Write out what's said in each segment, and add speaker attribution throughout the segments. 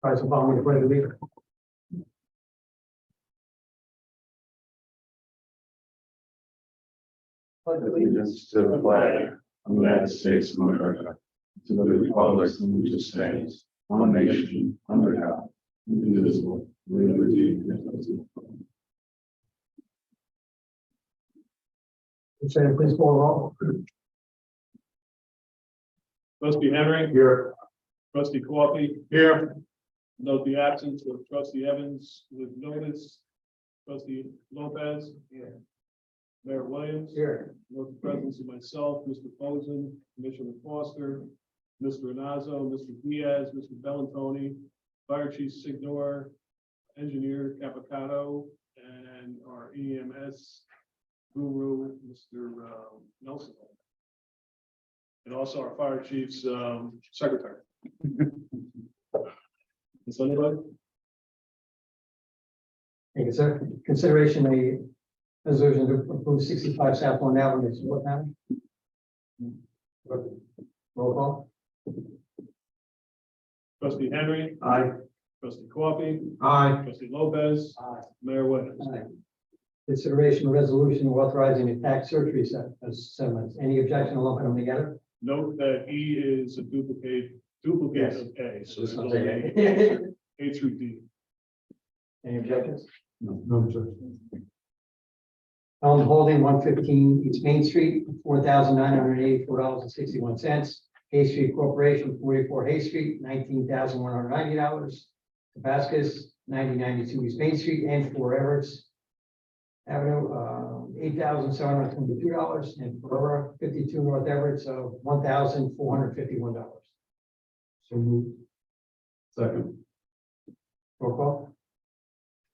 Speaker 1: Rise and follow me to pledge allegiance.
Speaker 2: Allegiance to the flag of the United States of America, to the republic in which it stands, one nation, under God, indivisible, with liberty and justice for all.
Speaker 1: Shannon, please call the roll.
Speaker 3: Trustee Henry.
Speaker 2: Here.
Speaker 3: Trustee Coffey.
Speaker 2: Here.
Speaker 3: Note the absence of trustee Evans with notice. Trustee Lopez.
Speaker 1: Here.
Speaker 3: Mayor Williams.
Speaker 1: Here.
Speaker 3: Note the presence of myself, Mr. Posen, Commissioner Foster, Mr. Renazo, Mr. Diaz, Mr. Bellantoni, Fire Chief Signor, Engineer Capicato, and our EMS guru, Mr. Nelson. And also our fire chief's secretary. Is anybody?
Speaker 1: Thank you, sir. Consideration a resolution to approve 65 South Lawn Avenue, is what now? Roll call.
Speaker 3: Trustee Henry.
Speaker 2: Aye.
Speaker 3: Trustee Coffey.
Speaker 2: Aye.
Speaker 3: Trustee Lopez.
Speaker 1: Aye.
Speaker 3: Mayor Williams.
Speaker 1: Aye. Consideration of resolution authorizing a tax surgery settlements. Any objection to lumping them together?
Speaker 3: Note that E is a duplicate
Speaker 1: Yes.
Speaker 3: of A, so
Speaker 1: This
Speaker 3: it's
Speaker 1: one's
Speaker 3: only
Speaker 1: A.
Speaker 3: A through D.
Speaker 1: Any objections?
Speaker 2: No objection.
Speaker 1: Elm Holding, 115 East Main Street, $4,984.61. Hay Street Corporation, 44 Hay Street, $19,190. Tabascus, 9092 East Main Street, and for Everett's Avenue, $8,722, and for 52 North Everett, so $1,451.
Speaker 2: So moved. Second.
Speaker 1: Roll call.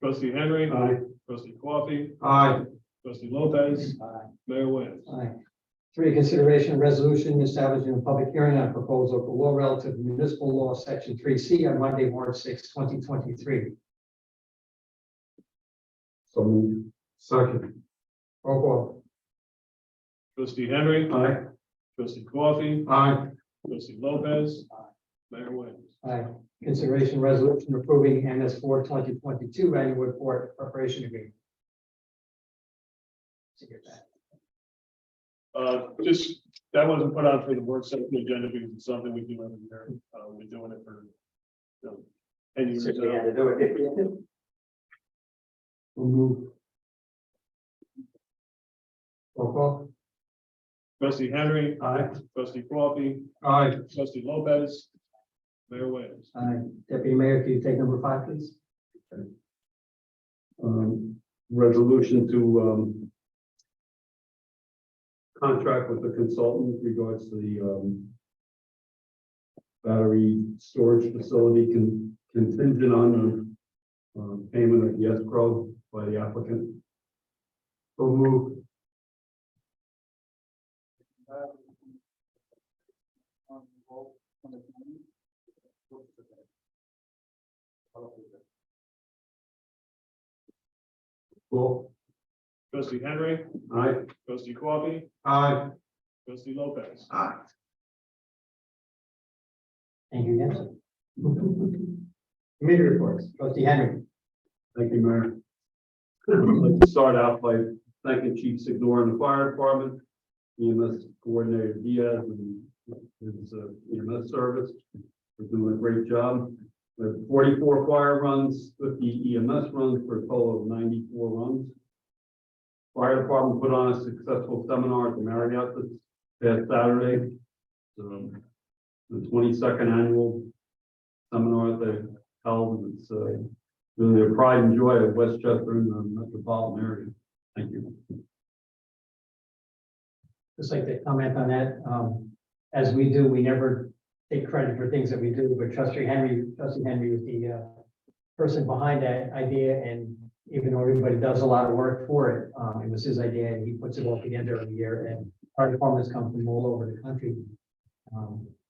Speaker 3: Trustee Henry.
Speaker 2: Aye.
Speaker 3: Trustee Coffey.
Speaker 2: Aye.
Speaker 3: Trustee Lopez.
Speaker 1: Aye.
Speaker 3: Mayor Williams.
Speaker 1: Aye. 3, consideration of resolution establishing a public hearing on proposed local law relative to municipal law, section 3C, on Monday, March 6, 2023.
Speaker 2: So moved. Second.
Speaker 1: Roll call.
Speaker 3: Trustee Henry.
Speaker 2: Aye.
Speaker 3: Trustee Coffey.
Speaker 2: Aye.
Speaker 3: Trustee Lopez. Mayor Williams.
Speaker 1: Aye. Consideration resolution approving MS4 2022 annual report preparation agreement.
Speaker 3: Just, that wasn't put on for the work session agenda because it's something we do every year. We're doing it for 10 years.
Speaker 1: Simply had to do it.
Speaker 2: Move.
Speaker 1: Roll call.
Speaker 3: Trustee Henry.
Speaker 2: Aye.
Speaker 3: Trustee Coffey.
Speaker 2: Aye.
Speaker 3: Trustee Lopez. Mayor Williams.
Speaker 1: Aye. Deputy Mayor, can you take number 5, please?
Speaker 4: Resolution to contract with the consultant with regards to the battery storage facility contingent on payment of the escrow by the applicant. So move. Cool.
Speaker 3: Trustee Henry.
Speaker 4: Aye.
Speaker 3: Trustee Coffey.
Speaker 4: Aye.
Speaker 3: Trustee Lopez.
Speaker 4: Aye.
Speaker 1: Thank you, yes. Committee reports. Trustee Henry.
Speaker 4: Thank you, Mayor. I'd like to start out by thanking Chief Signor and the fire department, EMS Coordinator Diaz and his EMS service for doing a great job. There are 44 fire runs, 50 EMS runs for a total of 94 runs. Fire department put on a successful seminar at the Marriott this past Saturday. The 22nd annual seminar that they held. It's really a pride and joy of Westchester and the metropolitan area. Thank you.
Speaker 1: Just like to comment on that. As we do, we never take credit for things that we do, but Trustee Henry was the person behind that idea, and even though everybody does a lot of work for it, it was his idea, and he puts it all together every year, and our departments come from all over the country,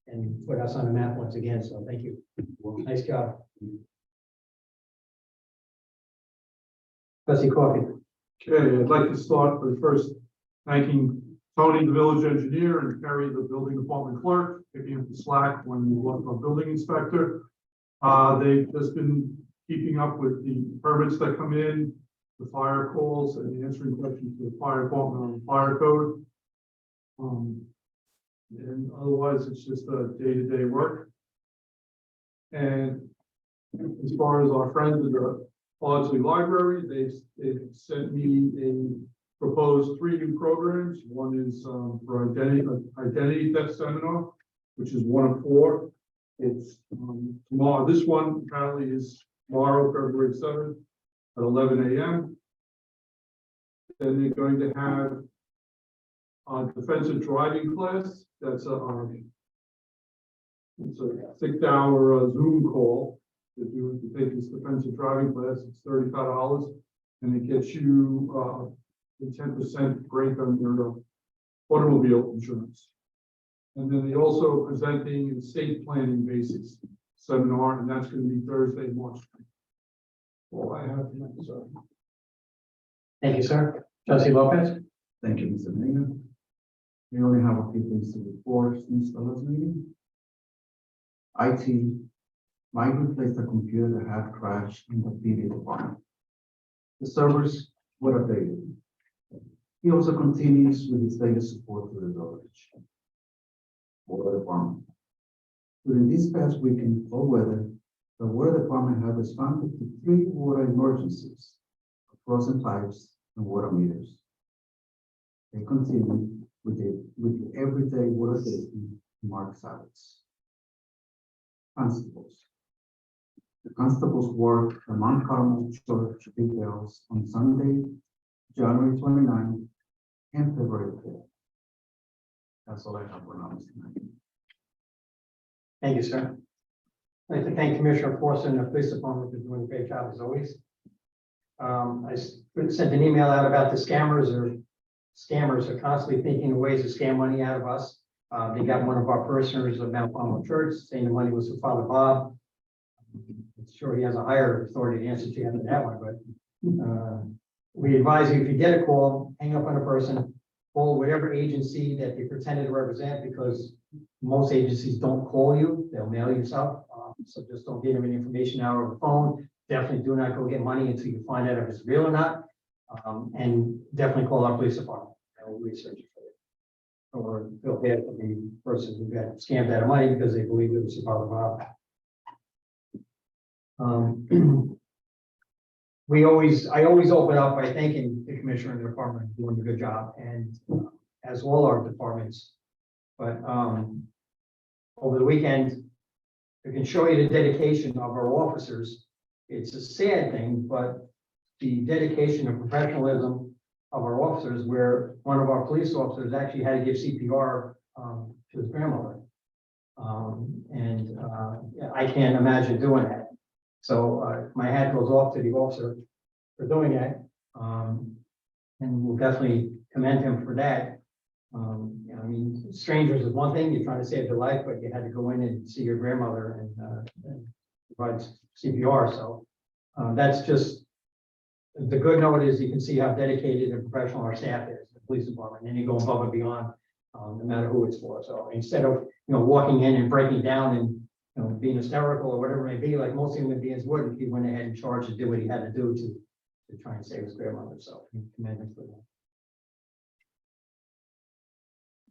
Speaker 1: and put us on the map once again, so thank you. Nice job. Trustee Coffey.
Speaker 5: Okay, I'd like to start by first thanking Tony, the village engineer, and Kerry, the building department clerk, picking up the slack when we lost our building inspector. They've just been keeping up with the permits that come in, the fire calls, and answering questions to the fire department on the fire code. And otherwise, it's just a day-to-day work. And as far as our friends at the Ardsley Library, they've sent me a proposed 3 new programs. One is for identity theft seminar, which is 1 of 4. It's tomorrow. This one apparently is tomorrow, February 7th at 11 a.m. Then they're going to have a defensive driving class. That's it's a 6-hour Zoom call to take this defensive driving class. It's $35, and it gets you a 10% break on your automobile insurance. And then they also presenting an estate planning basics seminar, and that's going to be Thursday, March 9th. All I have tonight, sorry.
Speaker 1: Thank you, sir. Trustee Lopez?
Speaker 6: Thank you, Mr. Mayor. We only have a few things to report since the last meeting. IT, Mike replaced a computer that had crashed in the PD department. The servers were updated. He also continues with his data support to the village. Water department. During this past weekend, all weather, the water department had responded to 3 water emergencies, frozen pipes and water meters. They continue with the everyday water safety Mark Savitz. Constables. The constables work the Mount Carmel Church details on Sunday, January 29th and February 5th. That's all I have for now, Mr. Mayor.
Speaker 1: Thank you, sir. I'd like to thank Commissioner Forster and the police department for doing a great job as always. I sent an email out about the scammers are constantly thinking of ways to scam money out of us. They got one of our parishioners of Mount Carmel Church saying the money was for Father Bob. I'm sure he has a higher authority to answer to you than that one, but we advise you if you get a call, hang up on a person, call whatever agency that they pretended to represent, because most agencies don't call you, they'll mail you stuff. So just don't give them any information now over the phone. Definitely do not go get money until you find out if it's real or not. And definitely call our police department. They'll research it for you. Or feel bad for the person who got scammed out of money because they believe it was Father Bob. I always open up by thanking the commissioner and the department for doing a good job, and as all our departments. But over the weekend, I can show you the dedication of our officers. It's a sad thing, but the dedication and professionalism of our officers, where one of our police officers actually had to give CPR to his grandmother. I can't imagine doing that. So my hat goes off to the officer for doing that. And we'll definitely commend him for that. I mean, strangers is one thing, you're trying to save their life, but you had to go in and see your grandmother and provide CPR. So that's just, the good note is you can see how dedicated and professional our staff is, the police department, and you go above and beyond, no matter who it's for. So instead of, walking in and breaking down and being hysterical or whatever it may be, like most human beings would, if he went ahead and charged and did what he had to do to try and save his grandmother. So we commend him for that.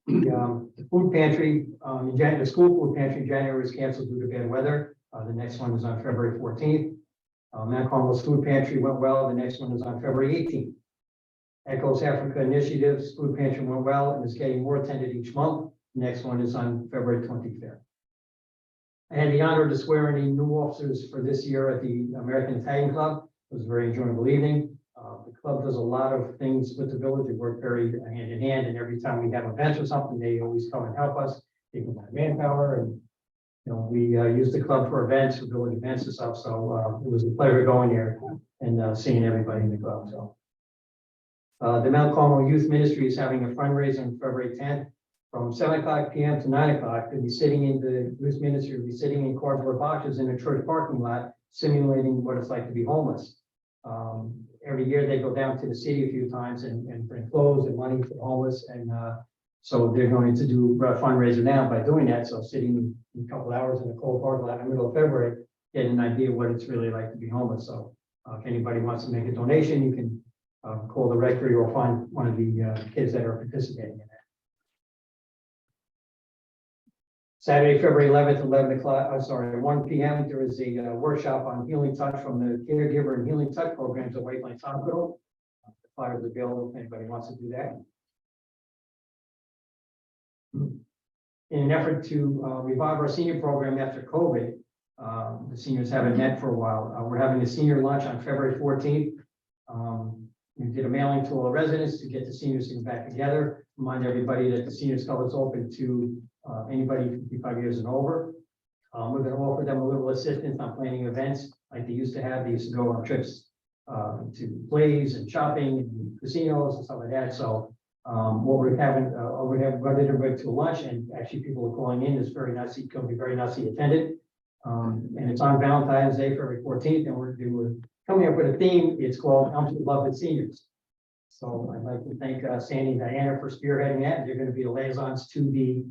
Speaker 1: The food pantry, the school food pantry in January was canceled due to bad weather. The next one is on February 14th. Mount Carmel's food pantry went well. The next one is on February 18th. Echoes Africa Initiatives food pantry went well and is getting more attended each month. The next one is on February 25th. I had the honor to swear in new officers for this year at the American Italian Club. It was a very enjoyable evening. The club does a lot of things with the village. They work very hand in hand, and every time we have events or something, they always come and help us. They can have manpower, and we use the club for events, for village events and stuff. So it was a pleasure going there and seeing everybody in the club. So the Mount Carmel Youth Ministry is having a fundraiser on February 10th from 7:00 p.m. to 9 o'clock. They'll be sitting in the youth ministry, will be sitting in cardboard boxes in a church parking lot, simulating what it's like to be homeless. Every year they go down to the city a few times and bring clothes and money for the homeless. And so they're going to do a fundraiser now by doing that. So sitting in a couple hours in the cold parking lot in the middle of February get an idea of what it's really like to be homeless. So if anybody wants to make a donation, you can call the rectory or find one of the kids that are participating in that. Saturday, February 11th, 11 o'clock, 1 p.m., there is a workshop on Healing Touch from the Caregiver and Healing Touch programs at White Plains Hospital. The flyers are available if anybody wants to do that. In an effort to revive our senior program after COVID, the seniors haven't met for a while. We're having a senior lunch on February 14th. We did a mailing to all the residents to get the seniors back together. Remind everybody that the Seniors Club is open to anybody 55 years and over. We're going to offer them a little assistance on planning events like they used to have. They used to go on trips to plays and shopping and casinos and stuff like that. So what we're having, we have invited everybody to lunch, and actually people are calling in. It's very nice. It's going to be very nicely attended. And it's on Valentine's Day, February 14th, and we're coming up with a theme. It's called Come to Love with Seniors. So I'd like to thank Sandy and Diana for spearheading that. They're going to be the liaisons to the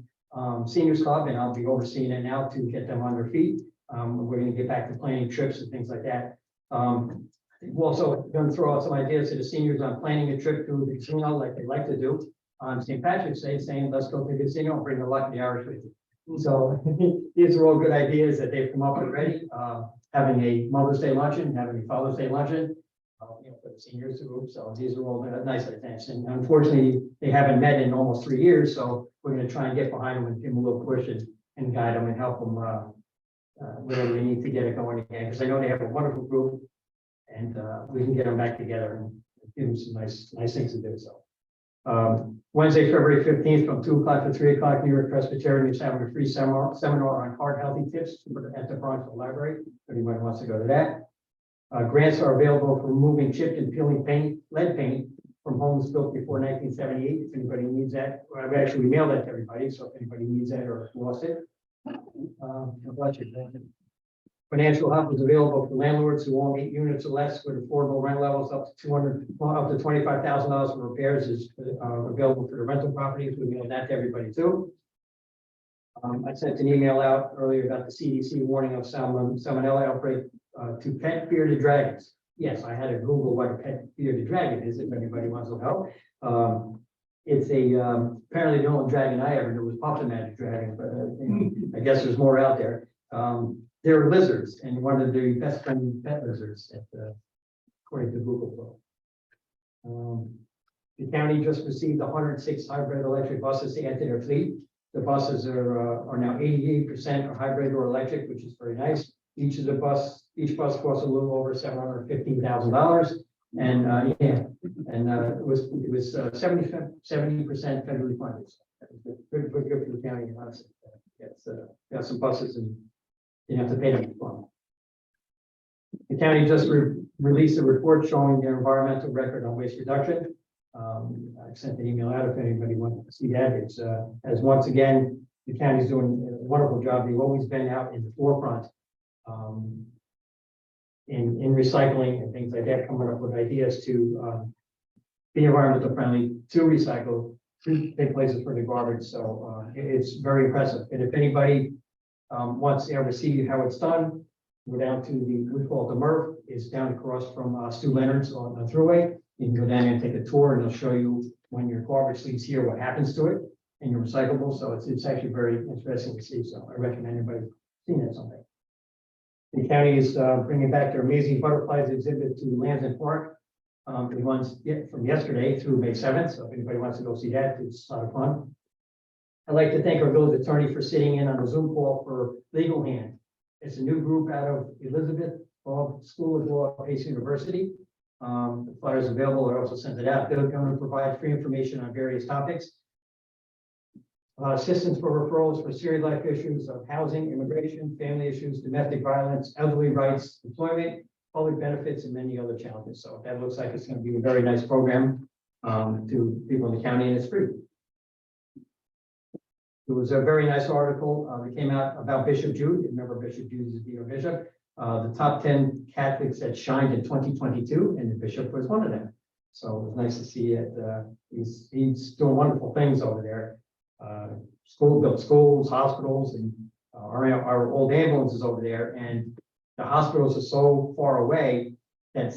Speaker 1: Seniors Club, and I'll be overseeing it now to get them on their feet. We're going to get back to planning trips and things like that. We're also going to throw out some ideas to the seniors on planning a trip to the casino like they like to do on St. Patrick's Day, saying, let's go to the casino and bring the luck and the Irish with you. So these are all good ideas that they've come up with already. Having a Mother's Day luncheon, having a Father's Day luncheon, for the seniors group. So these are all nice ideas. And unfortunately, they haven't met in almost 3 years. So we're going to try and get behind them and give them a little push and guide them and help them wherever we need to get it going again. Because I know they have a wonderful group, and we can get them back together and give them some nice things to do. So Wednesday, February 15th, from 2 o'clock to 3 o'clock, New York Presbyterian is having a free seminar on heart healthy tips at the Bronxville Library. If anybody wants to go to that. Grants are available for removing chipped and peeling paint, lead paint from homes built before 1978. If anybody needs that, I've actually mailed that to everybody. So if anybody needs that or lost it, financial help is available for landlords who own 8 units or less with affordable rent levels up to $25,000 for repairs is available for the rental properties. We mailed that to everybody too. I sent an email out earlier about the CDC warning of salmonella outbreak to pet bearded dragons. Yes, I had to Google what a pet bearded dragon is if anybody wants to help. It's apparently the only dragon I ever knew was Puffin Magic Dragon, but I guess there's more out there. They're lizards, and one of the best friendly pet lizards, according to Google. The county just received 106 hybrid electric buses to add to their fleet. The buses are now 88% are hybrid or electric, which is very nice. Each bus costs a little over $715,000, and it was 70% federally funded. So good for the county. It's got some buses and you have to pay them for. The county just released a report showing their environmental record on waste reduction. I sent an email out if anybody wants to see that. It's as once again, the county's doing a wonderful job. They've always been out in the forefront in recycling and things like that, coming up with ideas to be environmental friendly, to recycle, to take places for the garbage. So it's very impressive. And if anybody wants to ever see how it's done, go down to we call it the MRF. It's down across from Stu Leonard's on the Thruway. You can go down there and take a tour, and they'll show you when your garbage leaves here, what happens to it, and your recyclable. So it's actually very interesting to see. So I recommend anybody seeing that someday. The county is bringing back their Amazing Butterflies exhibit to Lansing Park. The ones from yesterday through May 7th. So if anybody wants to go see that, it's a lot of fun. I'd like to thank our village attorney for sitting in on the Zoom call for Legal Hand. It's a new group out of Elizabeth School of Law at Pace University. The flyers available. I also sent it out. They're going to provide free information on various topics. Assistance for referrals for serious life issues of housing, immigration, family issues, domestic violence, elderly rights, employment, public benefits, and many other challenges. So that looks like it's going to be a very nice program to people in the county, and it's free. It was a very nice article that came out about Bishop Jude. Remember, Bishop Jude is the bishop. The top 10 Catholics that shined in 2022, and the bishop was one of them. So it was nice to see it. He's doing wonderful things over there. Built schools, hospitals, and our old ambulances over there. And the hospitals are so far away that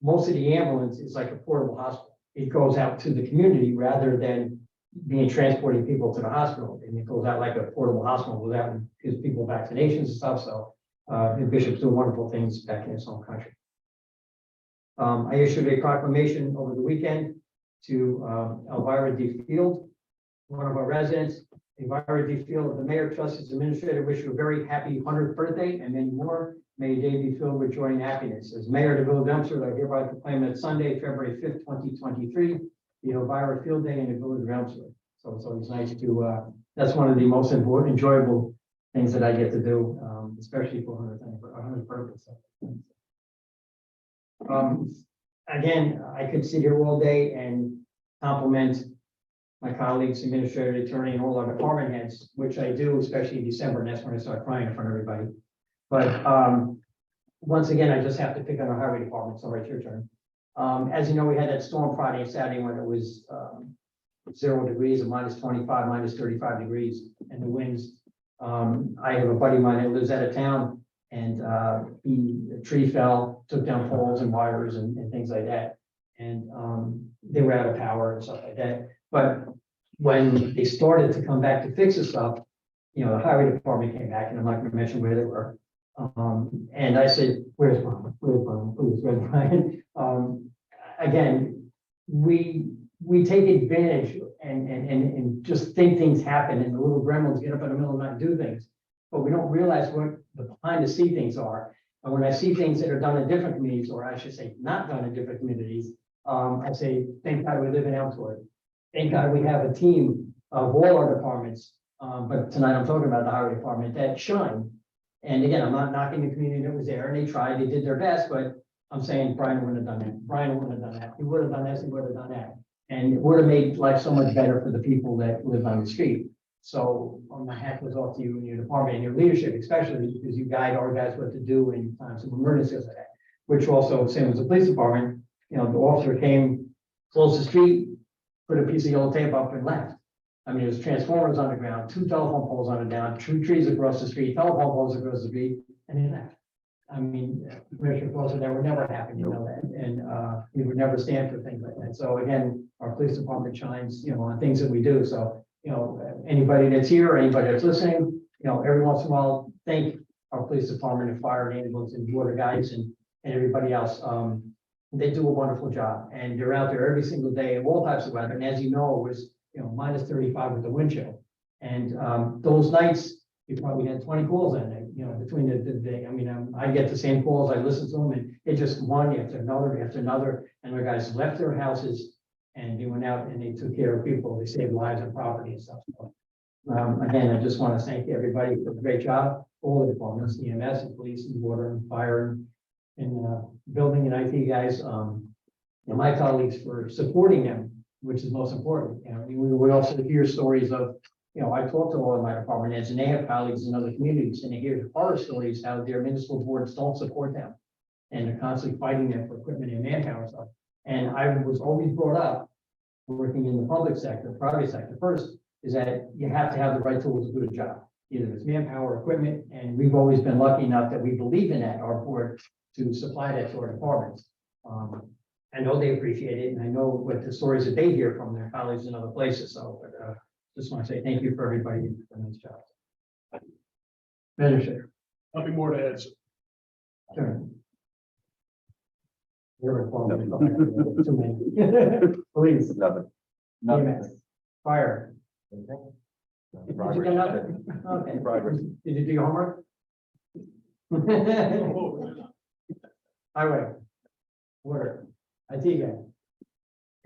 Speaker 1: most of the ambulance is like a portable hospital. It goes out to the community rather than being transporting people to the hospital. And it goes out like a portable hospital without, gives people vaccinations and stuff. So the bishop's doing wonderful things back in his home country. I issued a proclamation over the weekend to Elvira D. Field, one of our residents. Elvira D. Field, the mayor, trustees, administrator, wish you a very happy 100th birthday and many more. May your day be filled with joy and happiness. As mayor of the village of Elmsford, I hereby proclaim that Sunday, February 5th, 2023, the Elvira Field Day in the village of Elmsford. So it's always nice to, that's one of the most important, enjoyable things that I get to do, especially for 100th birthday. Again, I could sit here all day and compliment my colleagues, administrator, attorney, and all our department heads, which I do, especially in December, and that's when I start crying in front of everybody. But once again, I just have to pick on our highway department, so it's your turn. As you know, we had that storm Friday and Saturday when it was 0 degrees and -25, -35 degrees, and the winds. I have a buddy of mine that lives out of town, and the tree fell, took down poles and wires and things like that. And they were out of power and stuff like that. But when they started to come back to fix the stuff, you know, the highway department came back, and I'm not gonna mention where they were. And I said, where's Brian? Where's Brian? Please, where's Brian? Again, we take advantage and just think things happen, and the little gremlins get up in the middle of the night and do things. But we don't realize what the behind the scene things are. And when I see things that are done in different communities, or I should say, not done in different communities, I say, thank God we live in Elmsford. Thank God we have a team of all our departments. But tonight I'm talking about the highway department that shine. And again, I'm not knocking the community that was there, and they tried, they did their best, but I'm saying Brian wouldn't have done that. Brian wouldn't have done that. He would have done this, he would have done that. And it would have made life so much better for the people that live on the street. So my hat goes off to you and your department and your leadership, especially because you guide our guys what to do in times of emergencies like that. Which also, same as the police department, you know, the officer came, closed the street, put a piece of yellow tape up and left. I mean, there's transformers on the ground, 2 telephone poles on the down, 2 trees across the street, telephone poles across the street, and he left. I mean, Commissioner Foster, that would never happen, you know that, and we would never stand for things like that. So again, our police department shines, you know, on things that we do. So, you know, anybody that's here, or anybody that's listening, you know, every once in a while, thank our police department and fire and ambulance and water guys and everybody else. They do a wonderful job, and they're out there every single day of all types of weather. And as you know, it was, you know, -35 with the wind chill. And those nights, you probably had 20 calls in there, you know, between the day. I mean, I get the same calls, I listen to them, and it just one after another, and the guys left their houses and they went out and they took care of people, they saved lives and property and stuff. So, again, I just want to thank everybody for the great job, all the departments, EMS and police and water and fire and building and IT guys, and my colleagues for supporting them, which is most important. You know, we also hear stories of, you know, I talk to all of my department heads, and they have colleagues in other communities, and they hear horror stories how their municipal boards don't support them, and they're constantly fighting them for equipment and manpower and stuff. And I was always brought up, working in the public sector, private sector first, is that you have to have the right tools to do the job. Either it's manpower, equipment, and we've always been lucky enough that we believe in that, our board, to supply that to our departments. I know they appreciate it, and I know what the stories that they hear from their colleagues in other places. So, just want to say thank you for everybody for this job. Madam
Speaker 3: Nothing more to add. Sir.
Speaker 1: Chair. You're informed. Too many. Police.
Speaker 2: Nothing.
Speaker 1: EMS. Fire. Did you get nothing? Okay.
Speaker 2: Progress.
Speaker 1: Did you do your homework? Highway. Water. IT guy.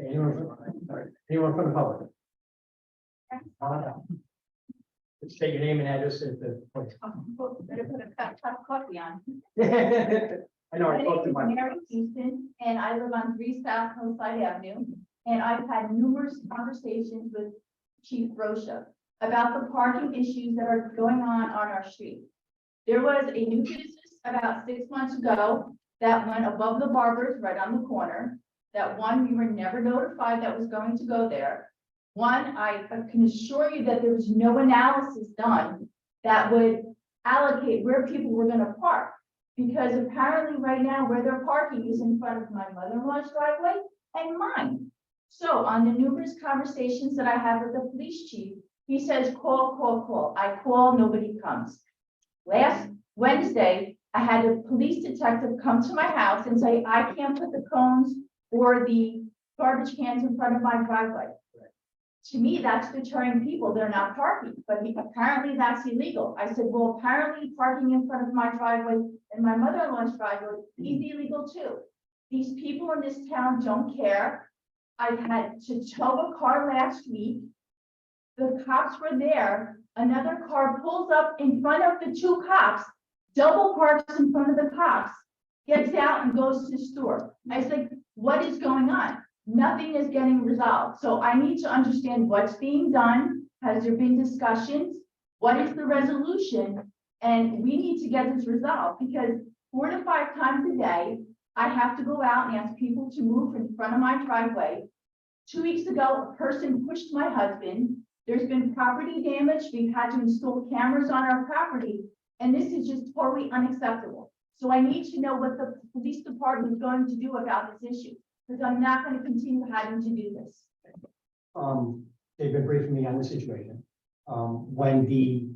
Speaker 1: Anyone from the public? Just state your name and address at the.
Speaker 7: Better put a cup of coffee on.
Speaker 1: I know, I
Speaker 7: My
Speaker 1: talked to
Speaker 7: name is
Speaker 1: my.
Speaker 7: Mary Houston, and I live on 3 South Hillside Avenue. And I've had numerous conversations with Chief Rocha about the parking issues that are going on our street. There was a new business about 6 months ago that went above the barbers right on the corner. That one, we were never notified that was going to go there. One, I can assure you that there was no analysis done that would allocate where people were going to park. Because apparently right now where they're parking is in front of my mother-in-law's driveway and mine. So on the numerous conversations that I have with the police chief, he says, call, call, call. I call, nobody comes. Last Wednesday, I had a police detective come to my house and say, I can't put the cones or the garbage cans in front of my driveway. To me, that's deterring people. They're not parking, but apparently that's illegal. I said, well, apparently parking in front of my driveway and my mother-in-law's driveway is illegal too. These people in this town don't care. I've had to tow a car last week. The cops were there. Another car pulls up in front of the two cops, double parks in front of the cops, gets out and goes to the store. I said, what is going on? Nothing is getting resolved. So I need to understand what's being done. Has there been discussions? What is the resolution? And we need to get this resolved because 4 to 5 times a day, I have to go out and ask people to move in front of my driveway. 2 weeks ago, a person pushed my husband. There's been property damage. We've had to install cameras on our property. And this is just totally unacceptable. So I need to know what the police department is going to do about this issue. Because I'm not going to continue having to do this.
Speaker 1: They've been briefing me on the situation. When the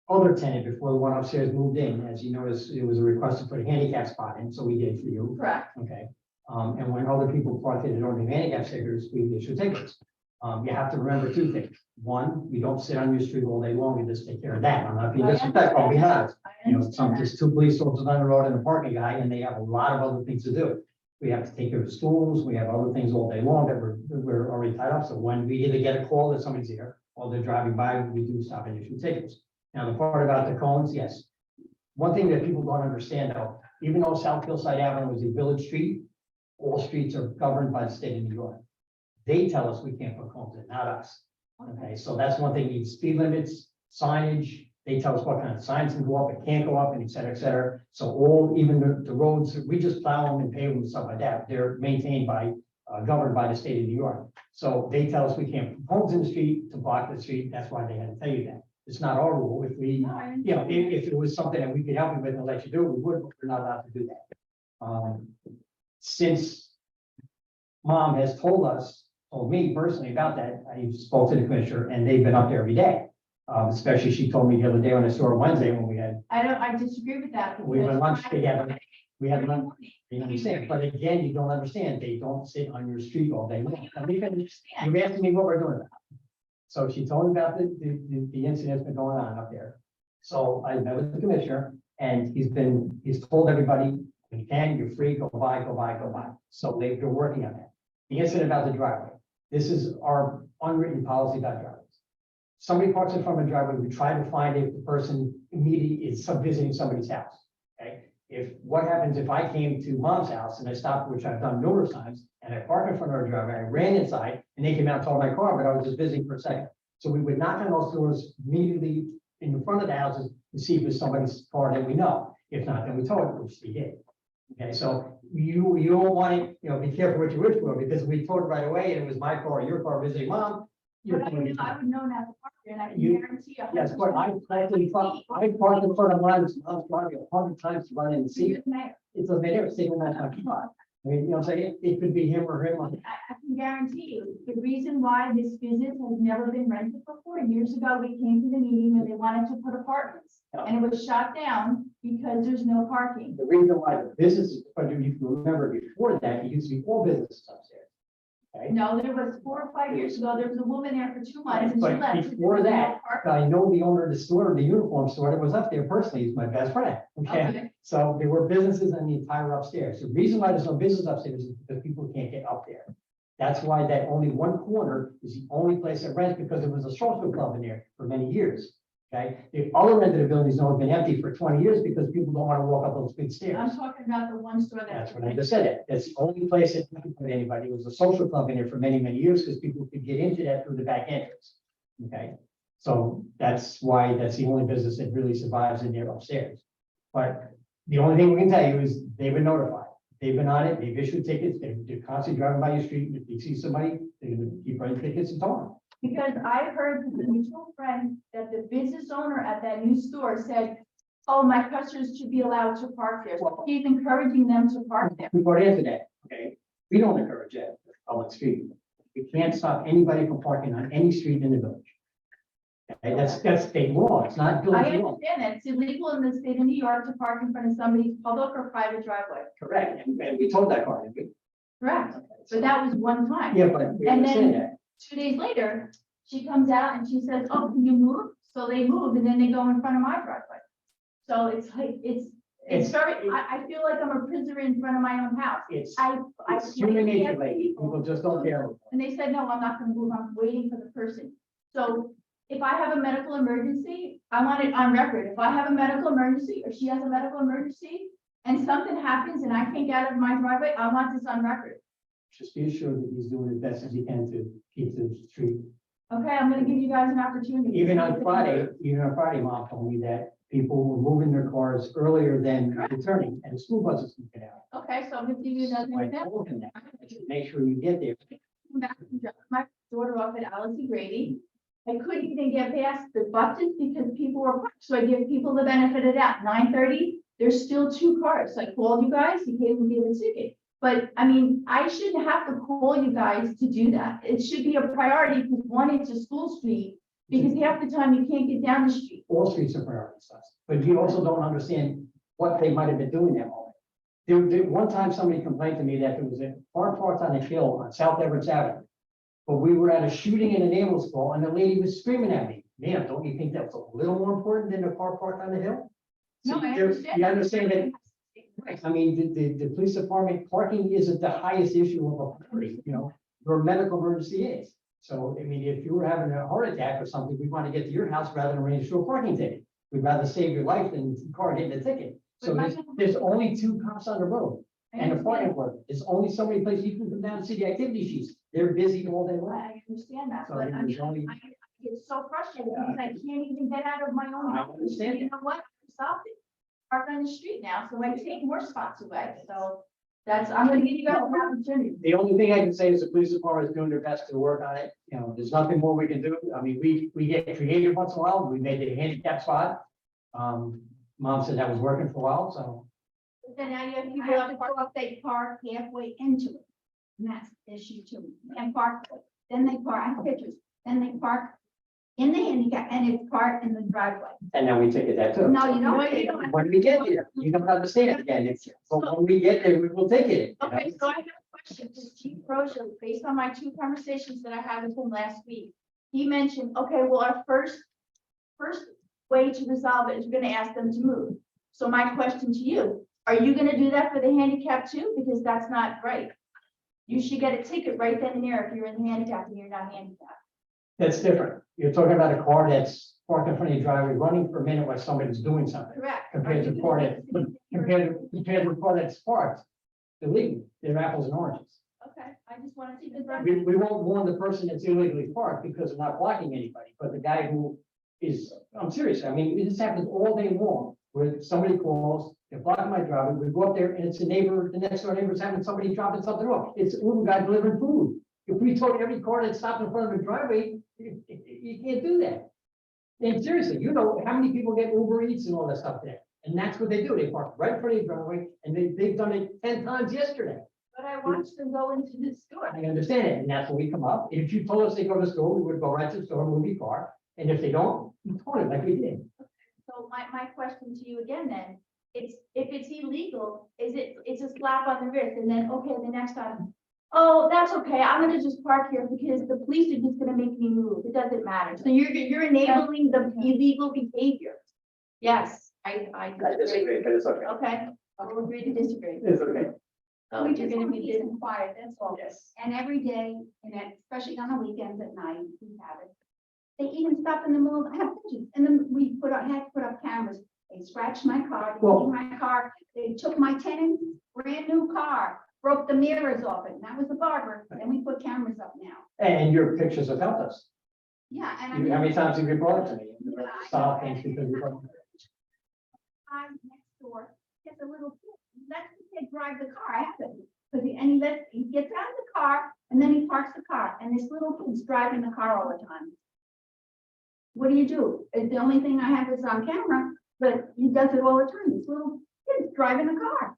Speaker 1: other tenant before the one upstairs moved in, as you noticed, it was a request to put a handicap spot in, so we did for you.
Speaker 7: Correct.
Speaker 1: Okay. And when other people parked in don't have handicap stickers, we issue tickets. You have to remember 2 things. One, we don't sit on your street all day long and just take care of that. I'm not being disrespectful, be honest.
Speaker 7: I understand that.
Speaker 1: Just 2 police officers on the road and a parking guy, and they have a lot of other things to do. We have to take care of schools, we have other things all day long that we're already tied up. So when we either get a call that somebody's here or they're driving by, we do stop and issue tickets. Now, the part about the cones, yes. One thing that people don't understand though, even though South Hillside Avenue is a village street, all streets are governed by the state of New York. They tell us we can't put cones in, not us. Okay, so that's one thing, needs speed limits, signage. They tell us what kind of signs can go up, it can't go up, and et cetera, et cetera. So all, even the roads, we just plow them and pave them and stuff like that. They're maintained by, governed by the state of New York. So they tell us we can't put cones in the street to block the street. That's why they had to tell you that. It's not our rule. If we,
Speaker 7: No, I
Speaker 1: you know, if it was something that we could help you with and let you do, we would, but we're not allowed to do that. Since Mom has told me personally about that, I spoke to the commissioner and they've been up there every day. Especially she told me the other day when I saw her Wednesday when
Speaker 7: I disagree with that.
Speaker 1: we had lunch
Speaker 7: because
Speaker 1: together. We had lunch,
Speaker 7: I
Speaker 1: you understand, but again, you don't understand, they don't sit on your street all day long. And even,
Speaker 7: understand.
Speaker 1: you asked me what we're doing about it. So she told me about the incident that's been going on up there. So I met with the commissioner and he's told everybody, when you can, you're free, go by, go by, go by. So they're working on that. The incident about the driveway, this is our unwritten policy about driveways. Somebody parks in front of a driveway, we try to find if the person immediately is visiting somebody's house, okay? What happens if I came to Mom's house and I stopped, which I've done numerous times, and I parked in front of her driveway, I ran inside, and they came out and towed my car, but I was just visiting for a second. So we would knock on those doors immediately in the front of the houses to see if it's somebody's car that we know. If not, then we tow it, which we did. Okay, so you don't want it, be careful what you wish for, because we towed it right away, and it was my car, or your car visiting Mom.
Speaker 7: But I would know not to park there, and I can
Speaker 1: You-
Speaker 7: guarantee you.
Speaker 1: Yes, but I parked in front of Mom's driveway 100 times to run in and see it. It doesn't matter, it's taking that time. I mean, what I'm saying, it could be him or him.
Speaker 7: I can guarantee you, the reason why this business has never been rented before, years ago, we came to the meeting when they wanted to put apartments. And it was shut down because there's no parking.
Speaker 1: The reason why the business, but if you remember before that, it used to be all businesses upstairs. Okay,
Speaker 7: No, there was 4 or 5 years ago, there was a woman there for 2 months and she
Speaker 1: But
Speaker 7: left. because
Speaker 1: before
Speaker 7: there was no
Speaker 1: that,
Speaker 7: parking.
Speaker 1: I know the owner of the store, the uniform store that was up there personally, he's my best friend. Okay,
Speaker 7: Okay.
Speaker 1: so there were businesses in the entire upstairs. The reason why there's no business upstairs is because people can't get up there. That's why that only one corner is the only place that rents, because there was a social club in there for many years. Okay, the other end of the buildings have been empty for 20 years because people don't want to walk up those big stairs.
Speaker 7: I'm talking about the one store that.
Speaker 1: That's what I just said. That's the only place that could put anybody. It was a social club in there for many, many years because people could get into that through the back entrance. Okay, so that's why that's the only business that really survives in there upstairs. But the only thing we can tell you is they've been notified. They've been on it. They've issued tickets. They're constantly driving by your street. If they see somebody, they're going to keep writing tickets and towing them.
Speaker 7: Because I heard from a mutual friend that the business owner at that new store said, oh, my customers should be allowed to park there. So she's encouraging them to park there.
Speaker 1: We got into that, okay? We don't encourage that, public street. We can't stop anybody from parking on any street in the village. Okay, that's state law, it's not
Speaker 7: I
Speaker 1: village law,
Speaker 7: understand that. It's illegal in the state of New York to park in front of somebody's public or private driveway.
Speaker 1: correct, and we told that car, didn't we?
Speaker 7: Correct.
Speaker 1: Okay,
Speaker 7: But that was one time.
Speaker 1: yeah, but we
Speaker 7: And
Speaker 1: understand
Speaker 7: then-
Speaker 1: that.
Speaker 7: 2 days later, she comes out and she says, oh, can you move? So they move and then they go in front of my driveway. So it's like, it's very, I feel like I'm a prisoner in front of my own house.
Speaker 1: It's,
Speaker 7: I
Speaker 1: it's human nature,
Speaker 7: asked
Speaker 1: lady,
Speaker 7: people,
Speaker 1: people just don't care.
Speaker 7: and they said, no, I'm not gonna move, I'm waiting for the person. So if I have a medical emergency, I want it on record. If I have a medical emergency or she has a medical emergency and something happens and I can't get out of my driveway, I want this on record.
Speaker 1: Just be assured that he's doing his best as he can to keep the street.
Speaker 7: Okay, I'm gonna give you guys an opportunity.
Speaker 1: Even on Friday, Mom told me that people were moving their cars earlier than returning, and the school buses can get out.
Speaker 7: Okay, so I'm gonna give you another
Speaker 1: So I
Speaker 7: example.
Speaker 1: told him that, I said, make sure you get there.
Speaker 7: Come back and drop my daughter off at Alice E. Grady. I couldn't even get past the buses because people were parked, so I give people the benefit of that. 9:30, there's still 2 cars. I called you guys, you gave me a ticket. But I mean, I shouldn't have to call you guys to do that. It should be a priority because one, it's a school street, because half the time you can't get down the street.
Speaker 1: All streets are priorities, but you also don't understand what they might have been doing that moment. One time somebody complained to me that there was a car parked on a hill on South Everett Avenue. But we were at a shooting in an ambulance call and the lady was screaming at me, ma'am, don't you think that's a little more important than the car parked on the hill?
Speaker 7: No,
Speaker 1: See,
Speaker 7: I
Speaker 1: there-
Speaker 7: understand.
Speaker 1: You understand that. Right, I mean, the police department, parking isn't the highest issue of a priority, you know, your medical emergency is. So, I mean, if you were having a heart attack or something, we want to get to your house rather than arrange for a parking ticket. We'd rather save your life than the car getting a ticket. So there's only 2 cops on the road and a fire work. There's only so many places you can come down and see the activity sheets. They're busy all day long.
Speaker 7: I understand that,
Speaker 1: So
Speaker 7: but I mean,
Speaker 1: there's only,
Speaker 7: I get so frustrated because I can't even get out of my own
Speaker 1: I
Speaker 7: house.
Speaker 1: understand
Speaker 7: You know what? Stop it. Park on the street now, so I take more spots away, so that's, I'm gonna give you guys an opportunity.
Speaker 1: the only thing I can say is the police department is doing their best to work on it. You know, there's nothing more we can do. I mean, we get creative once in a while. We made the handicap spot. Mom said that was working for a while, so.
Speaker 7: But then now you have
Speaker 8: I
Speaker 7: people
Speaker 8: have
Speaker 7: that
Speaker 8: to
Speaker 7: park.
Speaker 8: go up, they park halfway into it. And that's the issue too. And park, then they park, I have pictures, then they park in the handicap and it's parked in the driveway.
Speaker 1: And then we take it that too.
Speaker 8: No, you
Speaker 7: No,
Speaker 8: don't.
Speaker 7: you don't.
Speaker 1: When we get there, you don't understand again. But when we get there, we will take it. you know?
Speaker 7: Okay, so I have a question to Chief Rocha, based on my 2 conversations that I had with him last week. He mentioned, okay, well, our first way to resolve it is we're gonna ask them to move. So my question to you, are you gonna do that for the handicap too? Because that's not right. You should get a ticket right then and there if you're in the handicap and you're not handicapped.
Speaker 1: That's different. You're talking about a car that's parked in front of your driveway, running for a minute while somebody's doing something.
Speaker 7: Correct.
Speaker 1: Compared to the car that, compared to the car that's parked illegally, they're apples and oranges.
Speaker 7: Okay, I just wanted to confirm.
Speaker 1: We won't warn the person that's illegally parked because they're not blocking anybody, but the guy who is, I'm serious, I mean, this happens all day long, where somebody calls, they're blocking my driveway, we go up there and it's a neighbor, the next door neighbor's having somebody dropping something off, it's an Uber guy delivering food. If we told every car that stopped in front of the driveway, you can't do that. And seriously, you know, how many people get Uber Eats and all that stuff there? And that's what they do, they park right in front of your driveway, and they've done it 10 times yesterday.
Speaker 7: But I watched them go into the store.
Speaker 1: I understand it, and that's when we come up. If you told us they go to school, we would go right to the store, move your car. And if they don't, we told it like we did.
Speaker 7: So my question to you again then, if it's illegal, it's a slap on the wrist and then, okay, the next time, oh, that's okay, I'm gonna just park here because the police are just gonna make me move. It doesn't matter. So you're enabling the illegal behavior. Yes, I disagree.
Speaker 1: but it's okay.
Speaker 7: Okay, I'll agree to disagree.
Speaker 1: It's okay.
Speaker 7: So
Speaker 8: We
Speaker 7: you're
Speaker 8: just
Speaker 7: gonna
Speaker 8: want
Speaker 7: be
Speaker 8: peace and quiet, that's all.
Speaker 1: Yes.
Speaker 8: And every day, and especially on the weekends at night, we have it. They even stop in the middle of, I have pictures, and then we had to put up cameras. They scratched my car, they
Speaker 1: Well-
Speaker 8: beat my car, they took my tenant's brand new car, broke the mirrors off it, and that was the barber, and we put cameras up now.
Speaker 1: And your pictures have helped us.
Speaker 8: Yeah, and I
Speaker 1: How
Speaker 8: mean.
Speaker 1: many times have you brought it to me?
Speaker 8: Yeah, I
Speaker 1: Style
Speaker 8: know,
Speaker 1: things
Speaker 8: and-
Speaker 1: because you brought.
Speaker 8: I'm next door, gets a little kid, lets the kid drive the car, I have to, because he gets out of the car, and then he parks the car, and this little kid's driving the car all the time. What do? The only thing I have is on camera, but he does it all the time, this little kid's driving a car.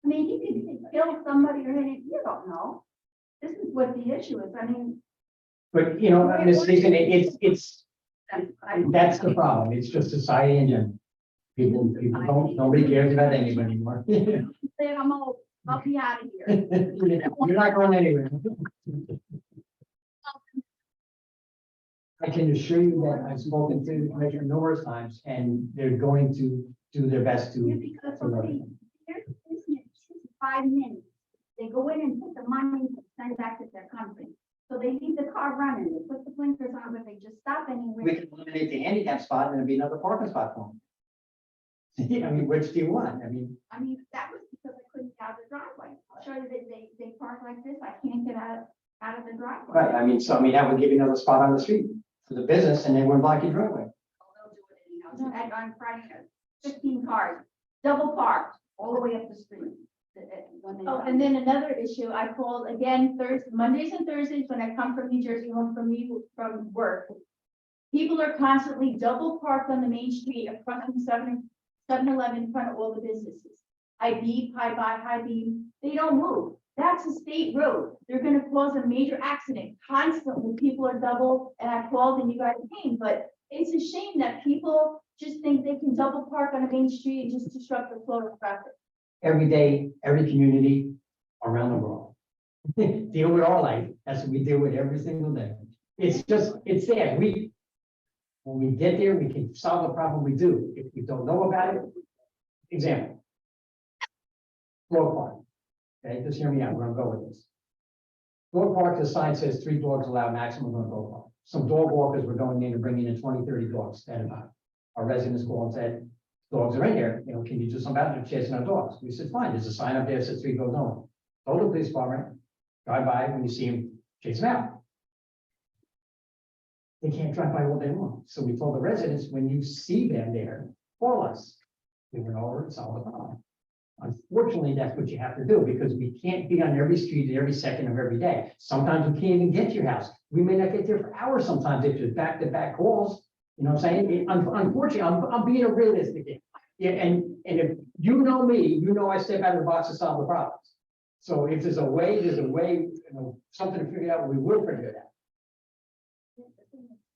Speaker 8: I mean, he could kill somebody or anything, you don't know. This is what the issue is, I mean,
Speaker 1: But, you know, Ms. Leeson, it's,
Speaker 8: I-
Speaker 1: that's the problem. It's just society in general. People don't, nobody cares about anybody anymore. You're
Speaker 8: Then I'm all, I'll be out of here.
Speaker 1: not going anywhere. I can assure you that I've spoken to the commissioner numerous times, and they're going to do their best
Speaker 8: Yeah,
Speaker 1: to.
Speaker 8: because okay, there's business, 5 minutes. They go in and put the money and send back to their company. So they leave the car running, they put the blinkers on, but they just stop anywhere.
Speaker 1: We can eliminate the handicap spot and there'll be another parking spot for them. I mean, which do you want? I mean,
Speaker 8: I mean, that was because I couldn't get out of the driveway. I'll show you that they park like this, I can't get out of the driveway.
Speaker 1: right, I mean, so I mean, that would give you another spot on the street for the business and they wouldn't block your driveway.
Speaker 8: They'll do it anyhow. So I on Friday, 15 cars, double parked, all the way up the street. When they.
Speaker 7: Oh, and then another issue, I called again Thursday, Mondays and Thursdays when I come from New Jersey, home from work. People are constantly double parked on the main street across from 7-Eleven in front of all the businesses. I beep, high beam, they don't move. That's a state road. They're gonna cause a major accident constantly. People are double, and I called and you guys came, but it's a shame that people just think they can double park on a main street and just disrupt the flow of traffic.
Speaker 1: Every day, every community around the world. Deal with our life, that's what we deal with every single day. It's just, it's there, when we get there, we can solve the problem, we do. If we don't know about it, example. Dog park. Okay, just hear me out, we're gonna go with this. Dog park, the sign says 3 dogs allowed maximum on dog park. Some dog walkers were going in and bringing in 20, 30 dogs at a time. Our residents called and said, dogs are in there, you know, can you do something about it? They're chasing our dogs. We said, fine, there's a sign up there that says 3 dogs only. Told the police department, drive by, when you see them, chase them out. They can't drive by all day long. So we told the residents, when you see them there, call us. We went over and solved the problem. Unfortunately, that's what you have to do because we can't be on every street every second of every day. Sometimes we can't even get to your house. We may not get there for hours sometimes if there's back-to-back calls. You know what I'm saying? Unfortunately, I'm being a realistic here. Yeah, and if you know me, you know I step out of the box to solve the problems. So if there's a way, you know, something to figure out, we will figure it out.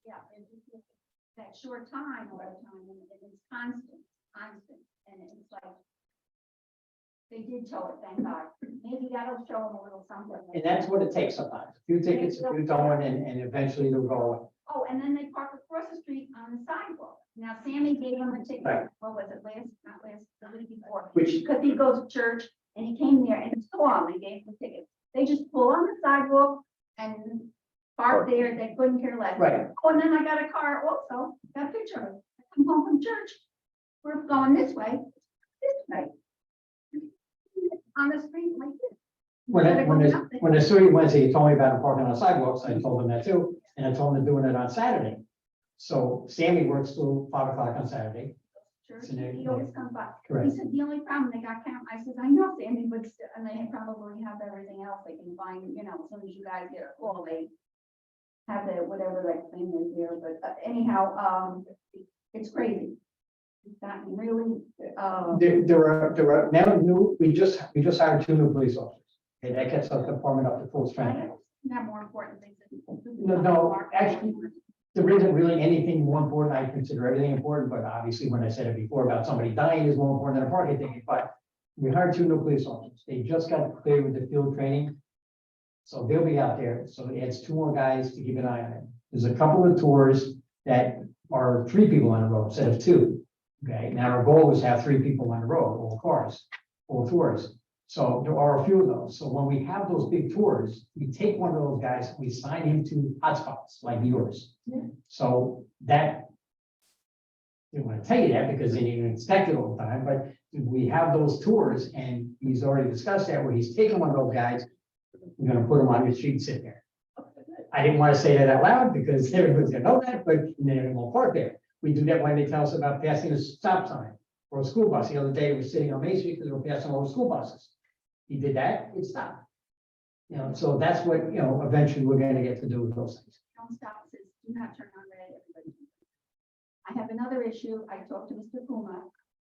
Speaker 8: Yeah, and just that short time or time, and it's constant, and it's like. They did tow it, thank God. Maybe that'll show them a little something.
Speaker 1: And that's what it takes sometimes. A few tickets, a few towing, and eventually they'll go away.
Speaker 8: Oh, and then they park across the street on the sidewalk. Now Sammy gave him a ticket,
Speaker 1: Right.
Speaker 8: what was it, not last, the week before.
Speaker 1: Which,
Speaker 8: Because he goes to church and he came there and saw him and gave him a ticket. They just pull on the sidewalk and park there, they couldn't care less.
Speaker 1: right,
Speaker 8: Oh, and then I got a car also, got a picture of it. I come home from church. We're going this way. On the street like this.
Speaker 1: when the Surrey Wednesday, he told me about him parking on sidewalks, I told him that too, and I told him they're doing it on Saturday. So Sammy works till 5 o'clock on Saturday.
Speaker 8: Church,
Speaker 1: So they-
Speaker 8: he always comes by. He
Speaker 1: Correct.
Speaker 8: said the only problem they got count, I said, I know Sandy, but still, and they probably have everything else they can find, you know, as soon as you guys get a call, they have the, whatever that thing is there, but anyhow, it's crazy. It's gotten really,
Speaker 1: There are now we just hired 2 new police officers. Okay, that gets our department up to full
Speaker 8: I
Speaker 1: strength.
Speaker 8: have more important things.
Speaker 1: No, actually, there isn't really anything more important. I consider everything important, but obviously when I said it before about somebody dying is more important than a parking ticket, but we hired 2 new police officers. They just got cleared with the field training. So they'll be out there. So it adds 2 more guys to keep an eye on it. There's a couple of tours that are 3 people on the road instead of 2. Okay, now our goal was to have 3 people on the road, all cars, all tours. So there are a few of those. So when we have those big tours, we take one of those guys, we sign him to hotspots like yours.
Speaker 7: Yeah.
Speaker 1: So that, I didn't want to tell you that because they didn't inspect it all the time, but we have those tours and he's already discussed that where he's taking one of those guys. We're gonna put him on your street and sit there. I didn't want to say that out loud because everybody's gonna know that, but then it won't park there. We do that when they tell us about passing a stop sign or a school bus. The other day, we were sitting on Main Street because we were passing all the school buses. He did that, it stopped. You know, so that's what, you know, eventually we're gonna get to do with those things.
Speaker 8: Don't stop, says, do not turn on red, everybody. I have another issue, I talked to Mr. Puma,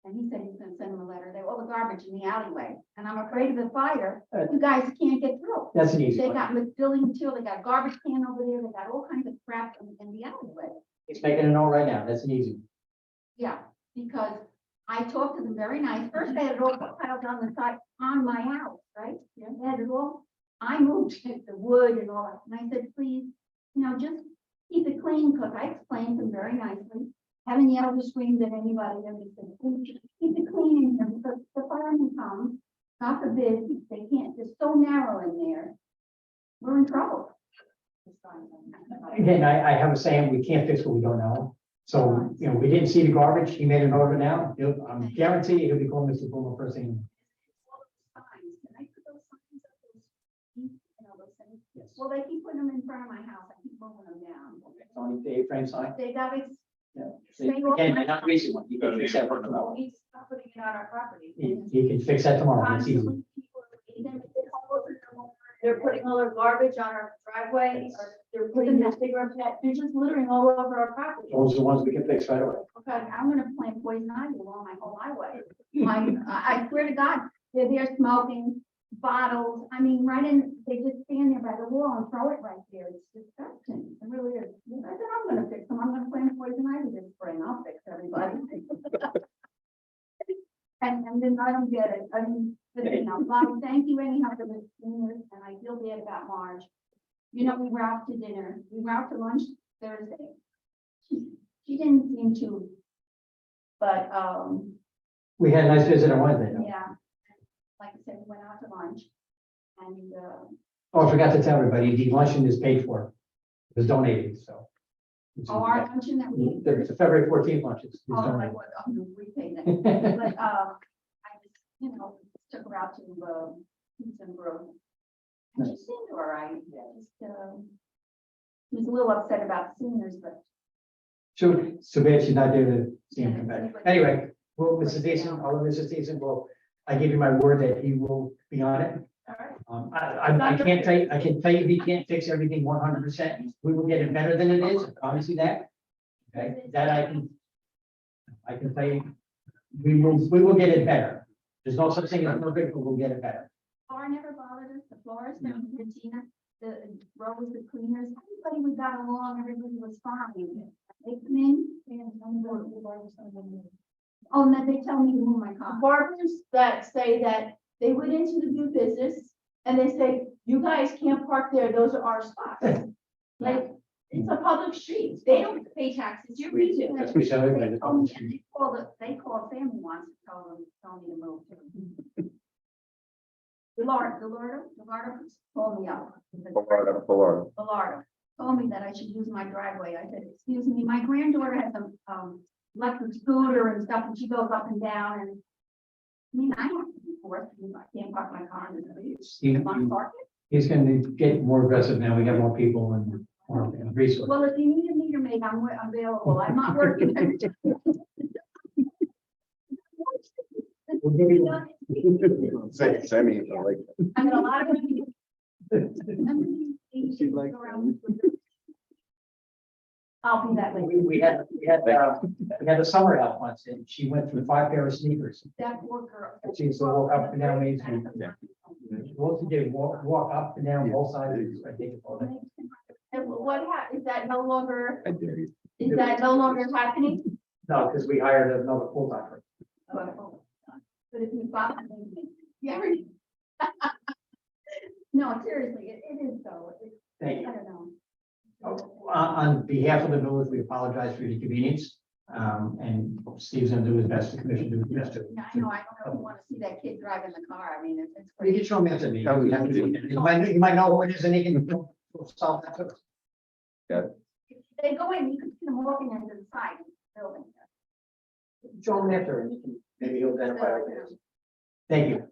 Speaker 8: and he said he's gonna send them a letter, they all the garbage in the alleyway, and I'm afraid of the fire, you guys can't get through.
Speaker 1: That's an easy
Speaker 8: They
Speaker 1: one.
Speaker 8: got with building material, they got garbage can over there, they got all kinds of crap in the alleyway.
Speaker 1: He's making a note right now. That's an easy one.
Speaker 8: Yeah, because I talked to them very nice. First, they had it all piled on the side on my house, right? They had it all. I moved the wood and all that. And I said, please, just keep it clean, because I explained to them very nicely. Haven't yelled or screamed at anybody. And they said, "Please keep it clean in here, because the firemen come, God forbid, they can't, it's so narrow in there. We're in trouble."
Speaker 1: Again, I have a saying, we can't fix what we don't know. So, we didn't see the garbage. He made an order now. I'm guarantee he'll be calling Mr. Boomer first thing.
Speaker 8: Signs, can I put those signs up, those things?
Speaker 1: Yes.
Speaker 8: Well, they keep putting them in front of my house, I keep moving them down.
Speaker 1: Only the A-frame sign.
Speaker 8: They got it.
Speaker 1: Yeah.
Speaker 8: Stay off
Speaker 1: Again,
Speaker 8: my
Speaker 1: they're not recent one. You can fix that for tomorrow.
Speaker 8: He's not putting it on our property.
Speaker 1: He can fix that tomorrow. It's easy.
Speaker 8: Constantly, people are leaving, they're putting all their garbage on our driveway, or they're putting the cigarette pack, they're just littering all over our property.
Speaker 1: Those are the ones we can fix right away.
Speaker 8: Okay, I'm gonna plant poison ivy along my whole highway. I swear to God, they're there smoking bottles. I mean, they just stand there by the wall and throw it right there. It's disgusting. It really is. I said, I'm gonna fix them. I'm gonna plant poison ivy this spring. I'll fix everybody. And then I don't get it. I mean, but Bonnie, thank you anyhow for the seniors, and I feel bad about Marge. We were out to dinner. We were out to lunch Thursday. She didn't seem to, but,
Speaker 1: We had a nice visit on Wednesday. though.
Speaker 8: yeah. Like I said, we went out to lunch, and,
Speaker 1: Oh, I forgot to tell everybody, the luncheon is paid for. It was donated, so.
Speaker 8: our luncheon that we.
Speaker 1: It's a February 14th lunch. It's
Speaker 8: Oh, I
Speaker 1: donated.
Speaker 8: was, we paid that. But, I just, took her out to, Pizza and Grove. And she seemed all right, yeah, just, she was a little upset about the seniors, but.
Speaker 1: So bad she's not there to see him come back. Anyway, well, Mrs. Deason, Mrs. Deason, well, I give you my word that he will be on it.
Speaker 8: All right.
Speaker 1: I can't tell you, I can tell you he can't fix everything 100%. We will get it better than it is, obviously that. Okay, that I can tell you, we will get it better. There's no such thing as perfect, but we'll get it better.
Speaker 8: Floor never bothered us, the florist, and Regina, the rows, the cleaners, everybody we got along, everybody was fine. They come in, and oh, and then they tell me to move my car.
Speaker 7: Barbers that say that they went into the new business and they say, you guys can't park there, those are our spots. Like, it's a public street, they don't pay taxes, you do.
Speaker 1: That's we tell everybody.
Speaker 8: They told me, and they called family once and told me to move too. Gallardo called me up. Gallardo told me that I should use my driveway. I said, excuse me, my granddaughter has a, electric scooter and stuff, and she goes up and down, and I mean, I have to be forced, I can't park my car in the street. If I'm parking.
Speaker 1: He's going to get more aggressive now. We got more people and more resources.
Speaker 8: Well, if you need a meter maid, I'm available. I'm not working.
Speaker 1: We'll give you-
Speaker 2: Sammy, I like.
Speaker 8: I got a lot of.
Speaker 2: She likes
Speaker 8: I'll be that way.
Speaker 1: We had a summer help once, and she went through 5 pair of sneakers.
Speaker 8: That worker.
Speaker 1: She used to walk up and down Main Street.
Speaker 2: Yeah.
Speaker 1: What to do, walk up and down both sides. I think it's all that.
Speaker 7: And what is that no longer,
Speaker 2: I dare you.
Speaker 7: is that no longer happening?
Speaker 1: No, because we hired another full-time person.
Speaker 8: But if you follow me, yeah. No, seriously, it is so.
Speaker 1: Thank you.
Speaker 8: I don't know.
Speaker 1: On behalf of the village, we apologize for the inconvenience. And Steve's gonna do his best, the commission do his best to.
Speaker 8: Yeah, I know, I don't know if you want to see that kid driving the car. I mean, it's
Speaker 1: You
Speaker 8: crazy.
Speaker 1: can show him after me. You might know who it is and he can solve that. too.
Speaker 8: They go in, you can see them walking into the side of the building.
Speaker 1: Show him after and maybe he'll identify what it is. Thank you.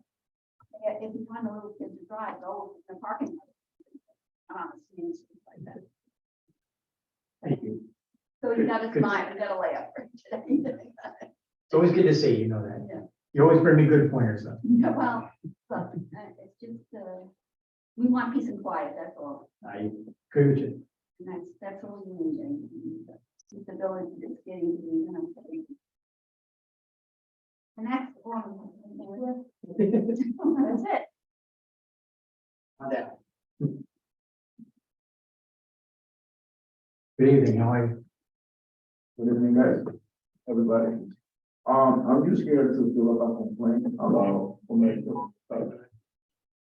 Speaker 8: If you find a little kid to drive, go in the parking lot. Like that.
Speaker 1: Thank you.
Speaker 8: So you gotta smile, you gotta lay up for today.
Speaker 1: It's always good to see you, know that.
Speaker 8: Yeah.
Speaker 1: You always bring me good pointers though.
Speaker 8: Yeah, well, look, it's just, we want peace and quiet, that's all.
Speaker 1: I agree with you.
Speaker 8: And that's all we need. the village is getting to be, you know. And that's all. That's it.
Speaker 1: Good evening, how are you?
Speaker 2: Good evening, guys, everybody. I'm just here to fill up a complaint about Omega.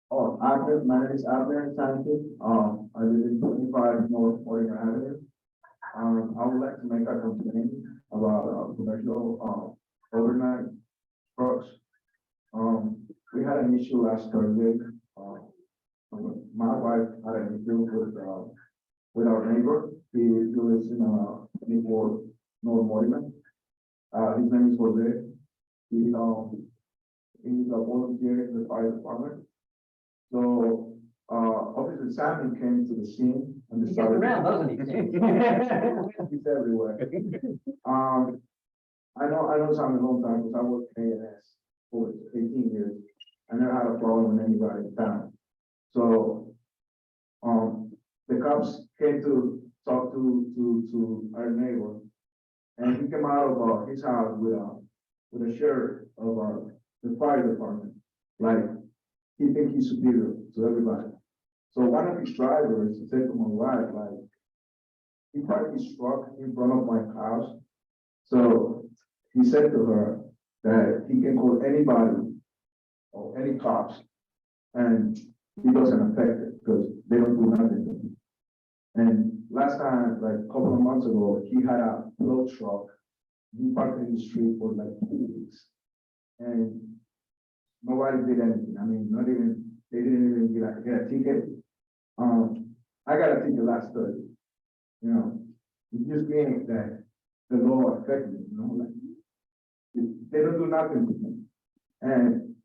Speaker 2: Oh, Abner, my name is Abner Sanchez. I live in 25 North Oregon Avenue. I would like to make a complaint about commercial overnight trucks. We had an issue last Thursday. My wife had an issue with our neighbor. He lives in Newport, North Oregon. His name is Jose. He's a volunteer in the fire department. So, Officer Sammy came to the scene and
Speaker 1: He gets
Speaker 2: decided.
Speaker 1: around, doesn't he?
Speaker 2: He's everywhere. I know Sammy a long time because I worked in ANS for 18 years. I never had a problem with anybody in town. So, the cops came to talk to our neighbor. And he came out of his house with a shirt of the fire department. Like, he thinks he's superior to everybody. So one of his drivers said to my wife, like, he parked his truck in front of my house. So he said to her that he can call anybody or any cops and he doesn't affect it because they don't do nothing to him. And last time, like a couple of months ago, he had a load truck. He parked in the street for like 2 weeks. And nobody did anything. I mean, they didn't even get a ticket. I got a ticket last Thursday. You know, it just means that the law affected me, you know, like they don't do nothing with me. And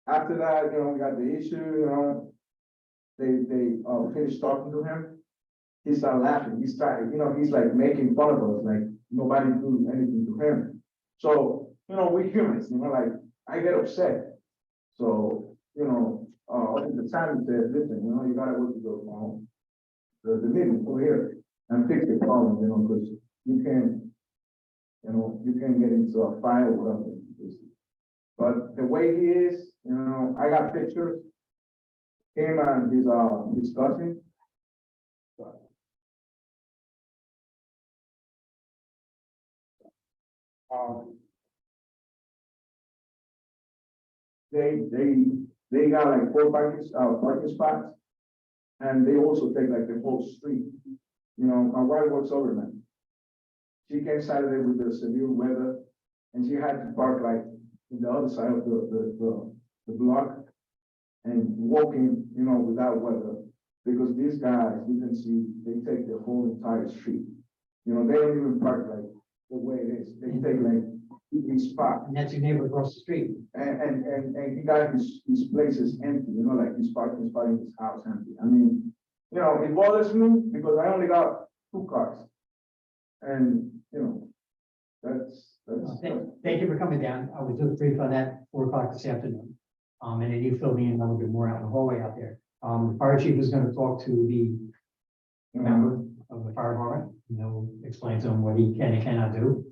Speaker 2: after that, you know, we got the issue, you know, they finished talking to him. He started laughing. He started, you know, he's like making fun of us, like nobody do anything to him. So, you know, we're humans, you know, like I get upset. So, you know, at the time he said, listen, you know, you gotta go to the meeting over here and fix the problem, you know, because you can, you know, you can get into a fire with him. But the way he is, you know, I got pictures. Him and his cousin. They got like 4 parking spots. And they also take like the whole street. You know, my wife works overnight. She came Saturday with the severe weather and she had to park like in the other side of the block and walking, you know, without weather. Because these guys, you can see, they take the whole entire street. You know, they don't even park like the way it is. They take like each spot.
Speaker 1: And that's your neighbor across the street.
Speaker 2: And he got his places empty, you know, like his parking spot in his house empty. I mean, you know, it bothers me because I only got 2 cars. And, you know, that's.
Speaker 1: Thank you for coming down. I was just brief on that 4 o'clock this afternoon. And then you filled me in a little bit more out in the hallway out there. The fire chief is gonna talk to the member of the fire department, you know, explain to him what he can and cannot do.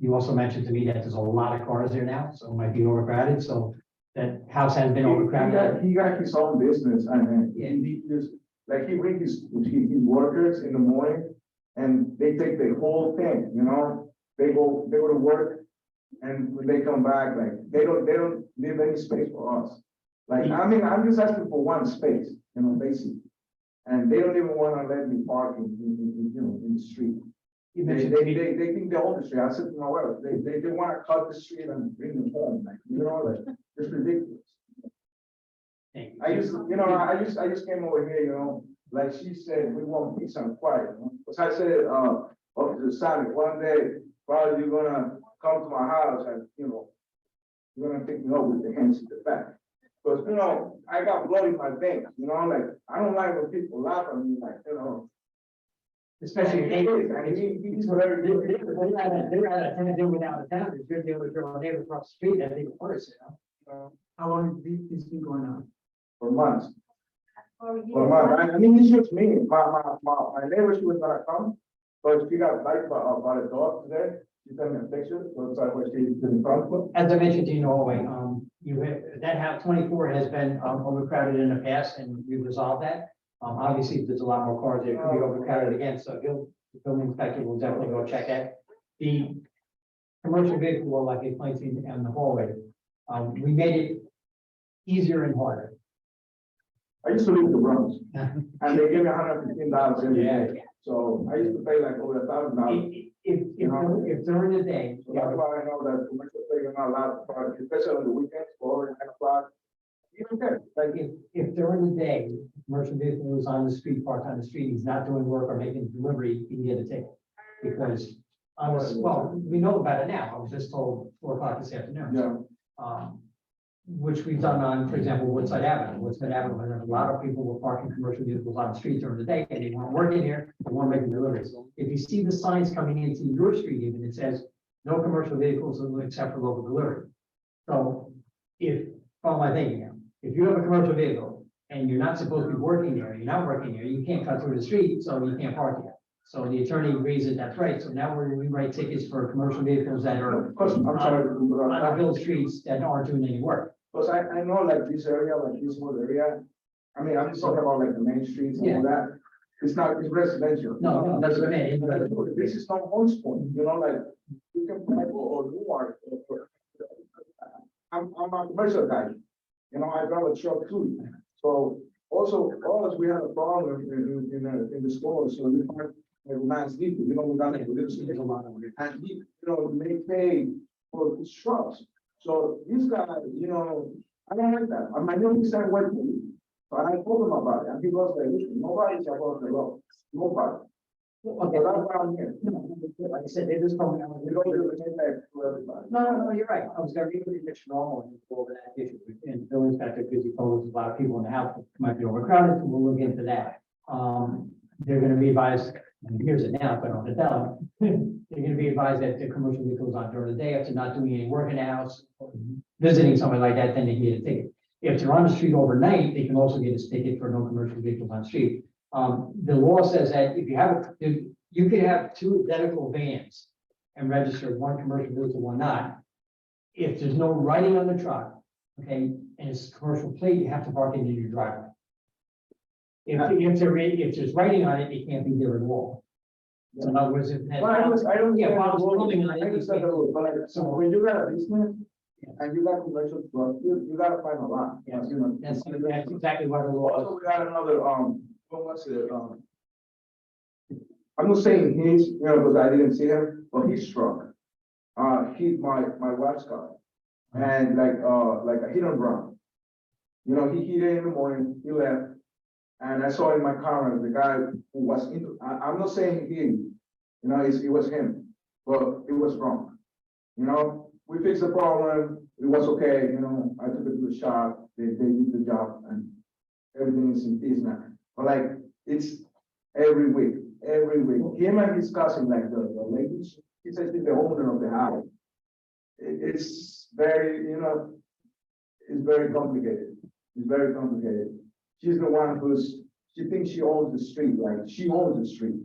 Speaker 1: You also mentioned to me that there's a lot of cars there now, so it might be overcrowded, so that house has been overcrowded.
Speaker 2: He got his own business and he just, like he brings his workers in the morning and they take the whole thing, you know? They go to work and when they come back, like they don't leave any space for us. Like, I mean, I'm just asking for one space, you know, basically. And they don't even want to let me park in the street.
Speaker 1: You
Speaker 2: They
Speaker 1: mentioned,
Speaker 2: think they own the street. I said to my wife, they want to cut the street and bring them home, like, you know, like, it's ridiculous. I just came over here, you know, like she said, we want peace and quiet, you know? Because I said, Officer Sammy, one day, probably you're gonna come to my house and, you know, you're gonna pick me up with the hands in the back. Because, you know, I got blood in my veins, you know, like, I don't like when people laugh at me, like, you know.
Speaker 1: especially
Speaker 2: Especially
Speaker 1: neighbors, I mean,
Speaker 2: he's very.
Speaker 1: they're out of town, doing without a town, if you're dealing with your neighbor across the street, that's even worse, you know?
Speaker 6: How long has this been going on?
Speaker 2: For months.
Speaker 8: For
Speaker 2: For months. I mean, it's just me. My neighbor, she was gonna come. But she got bite by a dog today. She sent me a picture, so it's like what she did in front of.
Speaker 1: As I mentioned to you, Norway, you have, that house 24 has been overcrowded in the past and we resolved that. Obviously, if there's a lot more cars, it could be overcrowded again, so the building inspector will definitely go check that. The commercial vehicle, law, like I explained to you in the hallway, we made it easier and harder.
Speaker 2: I used to live in the Bronx, and they gave me $115 every day. So I used to pay like over $1,000.
Speaker 1: If during the day,
Speaker 2: So that's why I know that commercial places are not allowed to park, especially on the weekends, 4 and 10 o'clock. You don't care, like,
Speaker 1: if during the day, commercial vehicle is on the street, parked on the street, he's not doing work or making delivery, he can get a ticket. Because, well, we know about it now, I was just told 4 o'clock this afternoon.
Speaker 2: yeah,
Speaker 1: Which we've done on, for example, Woodside Avenue. Woodside Avenue, there's a lot of people were parking commercial vehicles on the street during the day, and they weren't working here, they weren't making deliveries. If you see the signs coming into your street, even, it says, no commercial vehicles except for local delivery. So if, follow my thinking now, if you have a commercial vehicle and you're not supposed to be working there, you're not working there, you can't cut through the street, so you can't park there. So the attorney agrees that that's right, so now we're gonna rewrite tickets for commercial vehicles that are
Speaker 2: of course, I'm sorry.
Speaker 1: on our village streets that aren't doing any work.
Speaker 2: Because I know like this area, like this whole area, I mean, I'm just talking about like the main streets and all that. It's not, it's residential.
Speaker 1: No, that's what I meant.
Speaker 2: This is not home point, you know, like, you can buy or you are. I'm a commercial guy, you know, I drive a truck too. So also, always we have a problem in the stores, so we find man's deep, you know, we got like a little space a lot of it. And he, you know, may pay for his trucks. So this guy, you know, I don't like that. I know he's that way too. So I told him about it, and he goes like, listen, nobody's above the law, nobody.
Speaker 1: Okay,
Speaker 2: But that's why I'm here.
Speaker 1: like I said, it is coming out.
Speaker 2: We don't do the same thing to everybody.
Speaker 1: No, you're right. I was gonna read the issue normal and go over that issue. And the building inspector, because he told us a lot of people in the house might be overcrowded, so we'll look into that. They're gonna be advised, and here's it now, but I don't want to tell them. They're gonna be advised that the commercial vehicles on during the day, if they're not doing any work in the house, or visiting somebody like that, then they get a ticket. If they're on the street overnight, they can also get a ticket for no commercial vehicles on the street. The law says that if you have, you could have 2 identical vans and register one commercial vehicle, one not. If there's no writing on the truck, okay, and it's a commercial plate, you have to park it in your driveway. If there's writing on it, it can't be there at all. So in other words, if.
Speaker 2: Well, I don't.
Speaker 1: Yeah, well, it's building on
Speaker 2: I
Speaker 1: it.
Speaker 2: understand the rule, but like, so when you got a business and you got commercial truck, you gotta find a lot.
Speaker 1: Yes,
Speaker 2: You know.
Speaker 1: That's exactly what the law
Speaker 2: Also, we got another, what was it, I'm not saying he's, you know, because I didn't see him, but he's struck. Hit my wife's car. And like a hit and run. You know, he hit it in the morning, he left. And I saw in my camera, the guy who was into, I'm not saying he, you know, it was him, but it was wrong. You know, we fixed the problem, it was okay, you know, I took it to the shop, they did the job, and everything is in peace now. But like, it's every week, him and his cousin, like the ladies, he's actually the owner of the house. It's very, you know, it's very complicated, She's the one she thinks she owns the street, like she owns the street,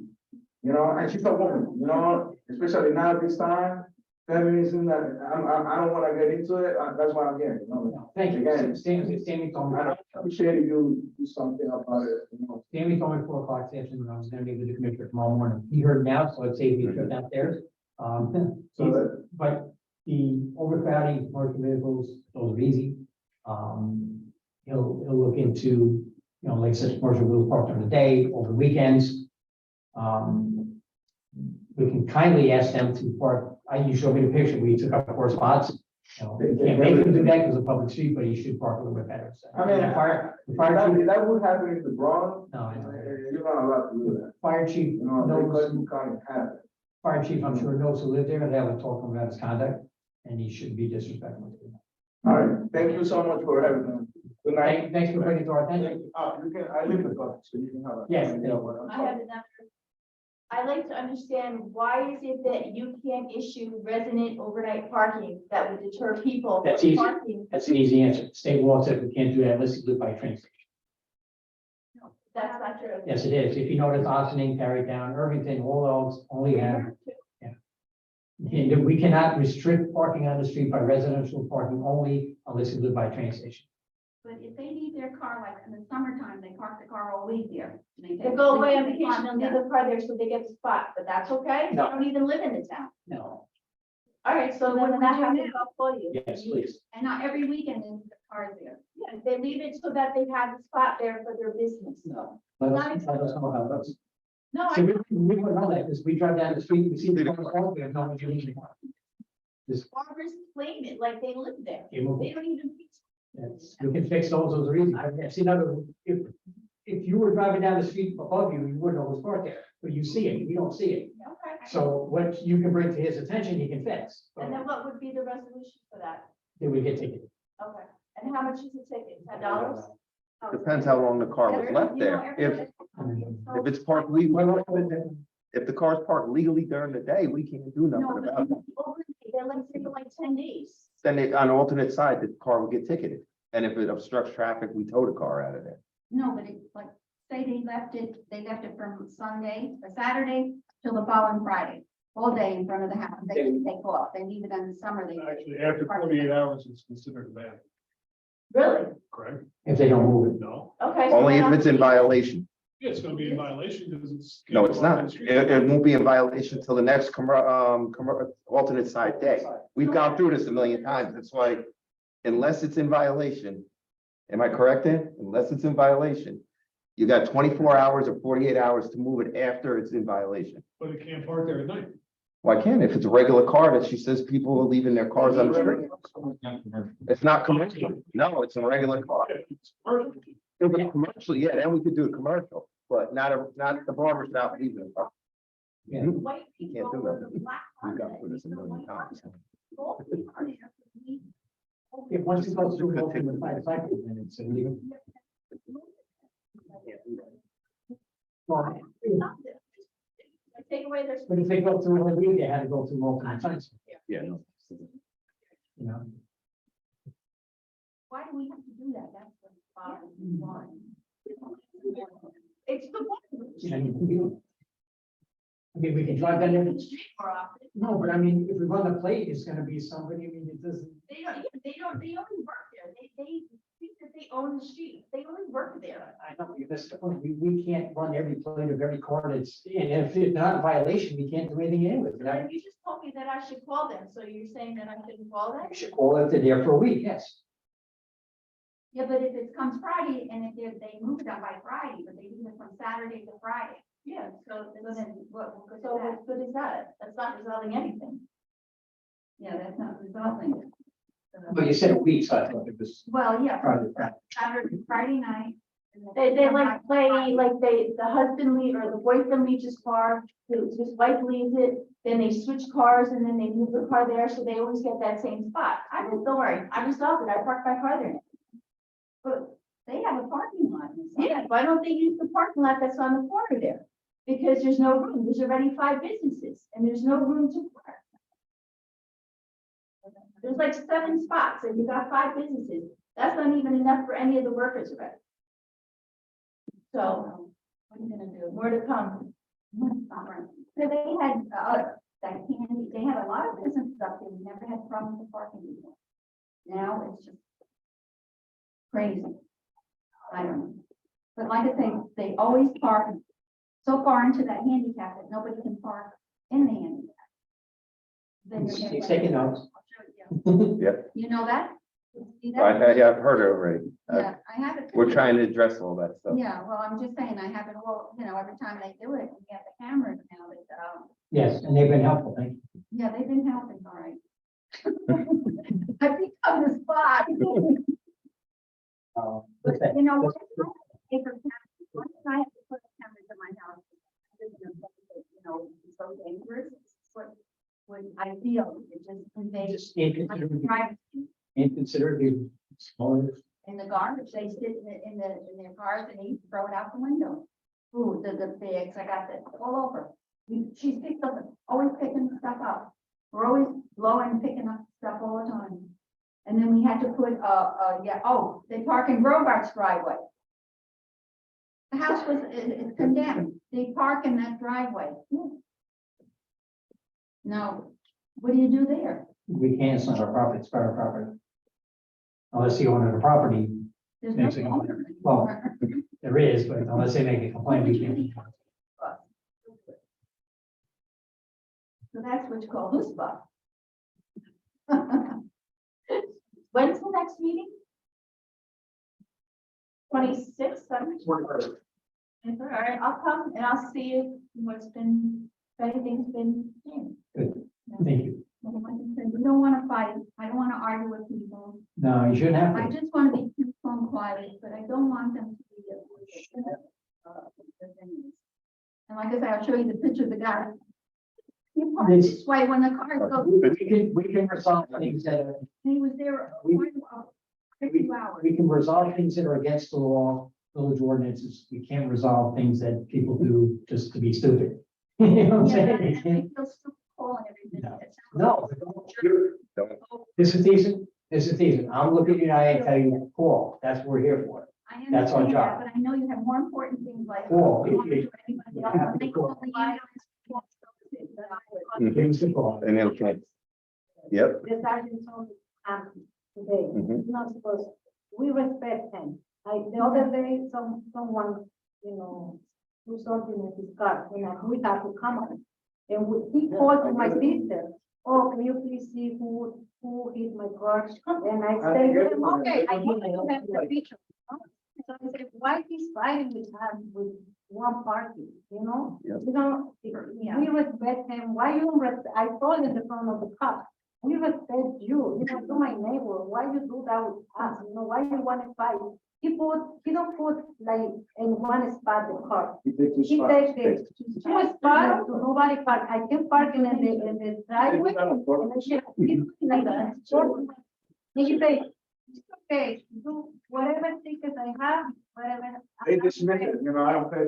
Speaker 2: you know, and she's a woman, you know, especially now this time, feminism, I don't wanna get into it, that's why I'm here, you know.
Speaker 1: Thank you.
Speaker 2: Again,
Speaker 1: Stanley told me,
Speaker 2: I appreciate you do something about it, you know.
Speaker 1: Stanley told me 4 o'clock this afternoon, I was gonna meet with the commissioner tomorrow morning. He heard now, so I'd say he trip downstairs.
Speaker 2: So that,
Speaker 1: But the overcrowding, commercial vehicles, those are easy. He'll look into, you know, like such commercial vehicles parked during the day, over the weekends. We can kindly ask them to park, you showed me the picture where you took up 4 spots. You know, you can't make them do that because of public street, but you should park a little bit better. So,
Speaker 2: I mean,
Speaker 1: the fire chief,
Speaker 2: that would happen in the Bronx,
Speaker 1: no, I know.
Speaker 2: you're not allowed to do that,
Speaker 1: Fire chief
Speaker 2: you know,
Speaker 1: knows.
Speaker 2: because you can't have it.
Speaker 1: Fire chief, I'm sure knows who lived there, and they haven't talked to him about his conduct, and he shouldn't be disrespectful.
Speaker 2: All right, thank you so much for everything. Good night.
Speaker 1: Thanks for bringing it to our attention.
Speaker 2: You can, I live in the car, so you can have it.
Speaker 1: Yes.
Speaker 7: I have another. I'd like to understand, why is it that you can't issue resident overnight parking that would deter people
Speaker 1: That's
Speaker 7: from
Speaker 1: easy.
Speaker 7: parking?
Speaker 1: That's an easy answer. State law says we can't do that unless you live by a train station.
Speaker 7: That's not true.
Speaker 1: Yes, it is. If you notice, Ossining, Tarrytown, Irvington, all those only have, and we cannot restrict parking on the street by residential parking only unless you live by a train station.
Speaker 8: But if they leave their car, like in the summertime, they park the car all week there.
Speaker 7: They go away on vacation, they'll leave the car there so they get the spot, but that's okay. They
Speaker 1: No.
Speaker 7: don't even live in the town.
Speaker 1: No.
Speaker 7: All right, so
Speaker 8: What
Speaker 7: when
Speaker 8: do we
Speaker 7: that
Speaker 8: do
Speaker 7: happens,
Speaker 8: now?
Speaker 7: I'll call you.
Speaker 1: Yes, please.
Speaker 8: And not every weekend is the cars there.
Speaker 7: Yeah, they leave it so that they have a spot there for their business.
Speaker 1: No. Let us know about those.
Speaker 7: No,
Speaker 1: So
Speaker 7: I,
Speaker 1: we don't know that, because we drive down the street, we see the cars parked, we have no idea who's in the car. This,
Speaker 7: barbers claim it like they live there.
Speaker 1: you know,
Speaker 7: They don't even.
Speaker 1: we can fix those are easy. I've seen other, if you were driving down the street above you, you wouldn't know who's parked there, but you see it, you don't see it.
Speaker 7: Okay.
Speaker 1: So what you can bring to his attention, he can fix.
Speaker 7: And then what would be the resolution for that?
Speaker 1: Then we get ticketed.
Speaker 7: Okay. And how much is the ticket? $10?
Speaker 2: Depends how long the car was left there. If it's parked legally, if the car's parked legally during the day, we can't do
Speaker 8: No,
Speaker 2: nothing
Speaker 8: but
Speaker 2: about it.
Speaker 7: They're like, for like 10 days.
Speaker 2: Then on the alternate side, the car will get ticketed. And if it obstructs traffic, we tow the car out of there.
Speaker 8: No, but it's like, say they left it from Sunday or Saturday till the following Friday, all day in front of the house. They didn't take off. They leave it in the summer. They
Speaker 3: Actually, after 48 hours, it's considered abandoned,
Speaker 7: Really?
Speaker 3: correct?
Speaker 1: If they don't move it.
Speaker 3: No,
Speaker 7: Okay. so
Speaker 2: Only
Speaker 7: then
Speaker 2: if it's in violation.
Speaker 3: yeah, it's gonna be in violation because it's.
Speaker 2: No, it's not. It won't be in violation till the next alternate side day. We've gone through this a million times. That's why, unless it's in violation, am I correct then? Unless it's in violation, you got 24 hours or 48 hours to move it after it's in violation.
Speaker 3: But it can't park there at night.
Speaker 2: Why can't? If it's a regular car that she says people are leaving their cars on the street. It's not commercial. No, it's a regular car.
Speaker 3: It's commercial.
Speaker 2: If it's commercial, yeah, then we could do a commercial, but not the barber shop leaving the car.
Speaker 1: Yeah.
Speaker 7: White
Speaker 2: You
Speaker 7: people
Speaker 2: can't do
Speaker 7: wear
Speaker 2: that.
Speaker 7: the black
Speaker 2: We've gone
Speaker 7: Honda.
Speaker 2: through this a million times.
Speaker 1: If once you go through the ultimate cycle, then it's illegal. Well,
Speaker 7: Take away their.
Speaker 1: but if they go through a week, they had to go through multiple times,
Speaker 2: Yeah, no.
Speaker 1: you know.
Speaker 8: Why do we have to do that? That's the bottom line.
Speaker 7: It's the one.
Speaker 1: I mean, we can drive down there.
Speaker 7: More often.
Speaker 1: No, but I mean, if we run the plate, it's gonna be somebody, I mean, it doesn't.
Speaker 7: They only work there. They think that they own the street. They only work there.
Speaker 1: I know, that's the point. We can't run every plate of every car that's, and if it's not in violation, we can't do anything anyway. But I-
Speaker 7: You just told me that I should call them, so you're saying that I shouldn't call them?
Speaker 1: You should call it, they're there for a week, yes.
Speaker 8: Yeah, but if it comes Friday and if they move it on by Friday, but they leave it from Saturday to Friday,
Speaker 7: Yeah, so,
Speaker 8: so then what good is
Speaker 7: so
Speaker 8: that?
Speaker 7: what good is that? That's not resolving anything.
Speaker 8: Yeah, that's not resolving it.
Speaker 1: But you said a week, so I thought it was
Speaker 8: Well, yeah,
Speaker 1: probably Friday.
Speaker 8: Saturday, Friday night. and then
Speaker 7: They
Speaker 8: come
Speaker 7: like
Speaker 8: back
Speaker 7: play,
Speaker 8: Friday.
Speaker 7: like the husband leave or the boyfriend leaves his car, his wife leaves it, then they switch cars and then they move the car there, so they always get that same spot. Don't worry, I resolved it. I parked my car there.
Speaker 8: But they have a parking lot.
Speaker 7: Yeah, why don't they use the parking lot that's on the corner there? Because there's no room. There's already 5 businesses and there's no room to park. There's like 7 spots and you got 5 businesses. That's not even enough for any of the workers already. So,
Speaker 8: What are you gonna do?
Speaker 7: more to come.
Speaker 8: So they had, that candy, they had a lot of businesses up there, we never had problems with parking before. Now it's just crazy. I don't know. But like I say, they always park so far into that handicap that nobody can park in the handicap. Then you're
Speaker 1: He's
Speaker 8: getting-
Speaker 1: taking notes.
Speaker 8: I'll show you.
Speaker 2: Yeah.
Speaker 8: You know that? See that?
Speaker 2: I've heard it already.
Speaker 8: Yeah, I have it.
Speaker 2: We're trying to address all that stuff.
Speaker 8: Yeah, well, I'm just saying, I have it all, every time they do it, we have the cameras now that,
Speaker 1: Yes, and they've been helpful, thank you.
Speaker 8: yeah, they've been helping, all right. I've become the spot.
Speaker 1: What's that?
Speaker 8: You know, what? Paper cameras. Once I have to put cameras in my house, it's so dangerous. It's what, when I feel, it just invades
Speaker 1: Just
Speaker 8: my privacy.
Speaker 1: inconsiderably smaller.
Speaker 8: In the garbage, they sit in their cars and they throw it out the window. Ooh, the bags, I got that all over. She's picked up, always picking stuff up. We're always blowing, picking up stuff all the time. And then we had to put, they park in Grobart's driveway. The house was, it's condemned. They park in that driveway. Now, what do you do there?
Speaker 1: We can't, it's not our property, it's private property. Unless the owner of the property,
Speaker 8: There's no
Speaker 1: Makes it-
Speaker 8: owner.
Speaker 1: well, there is, but unless they make a complaint, we can't.
Speaker 8: So that's what you call chutzpah.
Speaker 7: When's the next meeting? 26th, 7th? All right, I'll come and I'll see if what's been, if anything's been changed.
Speaker 1: Thank you.
Speaker 8: We don't want to fight. I don't want to argue with people.
Speaker 1: No, you shouldn't have
Speaker 8: I
Speaker 1: to.
Speaker 8: just want to be peaceful and quiet, but I don't want them to be. And like I said, I'll show you the picture of the guy. He parked this way when the cars go,
Speaker 1: We can resolve things that,
Speaker 8: he was there
Speaker 1: We-
Speaker 8: for 50 hours.
Speaker 1: we can resolve things that are against the law, village ordinances. We can't resolve things that people do just to be stupid. You know what I'm
Speaker 8: Yeah,
Speaker 1: saying?
Speaker 8: and
Speaker 1: You
Speaker 8: I
Speaker 1: can't-
Speaker 8: feel so cold and everything.
Speaker 1: No.
Speaker 8: It sounds
Speaker 1: No,
Speaker 2: Don't.
Speaker 1: this is decent. This is decent. I'll look at you and I tell you, cool, that's what we're here for.
Speaker 8: I
Speaker 1: That's our
Speaker 8: understand
Speaker 1: job.
Speaker 8: that, but I know you have more important things like.
Speaker 1: Cool.
Speaker 8: I don't want to do anybody else.
Speaker 1: have to
Speaker 8: They
Speaker 1: call.
Speaker 8: call the ambulance.
Speaker 2: Mhm.
Speaker 1: Give us a call.
Speaker 2: And okay. Yep.
Speaker 9: The sergeant told me, today,
Speaker 2: Mhm.
Speaker 9: he's not supposed, we respect him. The other day, someone, who something in his car, we have to come on. And he called to my sister, oh, can you please see who hit my car? And I said, to him, okay, I need to have the picture. So I said, why he's fighting with us with one party,
Speaker 2: Yep.
Speaker 9: We respect him, why you respect, I told in the front of the car, we respect you, to my neighbor, why you do that with us, why you want to fight? He don't put like in one spot the car,
Speaker 2: He takes his
Speaker 9: he
Speaker 2: spot.
Speaker 9: takes the two spot, to nobody park, I can park in the driveway. And I said, "He's like that." And he say, "It's okay, do whatever tickets I have, whatever.
Speaker 10: They dismiss it, I don't pay,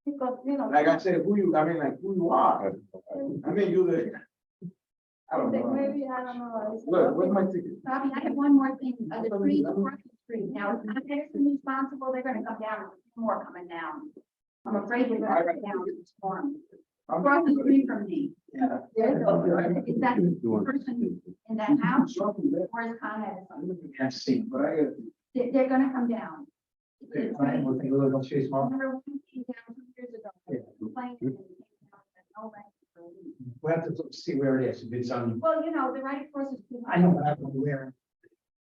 Speaker 9: Because,
Speaker 10: like I said, who you are. I mean, you the. I don't know.
Speaker 9: maybe, I don't know.
Speaker 10: Look, where's my ticket?
Speaker 8: Bobby, I have one more thing, the tree, the parking street, now, it's not Edison responsible, they're gonna come down, more coming down. I'm afraid they're gonna come down this storm, across the street from me.
Speaker 10: Yeah.
Speaker 8: Is that the person in that house, or is Con Edison?
Speaker 1: I've seen.
Speaker 10: But I got.
Speaker 8: They're gonna come down.
Speaker 1: Okay, fine, we'll take a look, I'll show you tomorrow.
Speaker 8: Remember when we came down 2 years ago, complaining, and they came down, and no rent for a week.
Speaker 1: We'll have to see where it is, if it's on,
Speaker 8: Well, they're right across the street.
Speaker 1: I know, but I don't know where.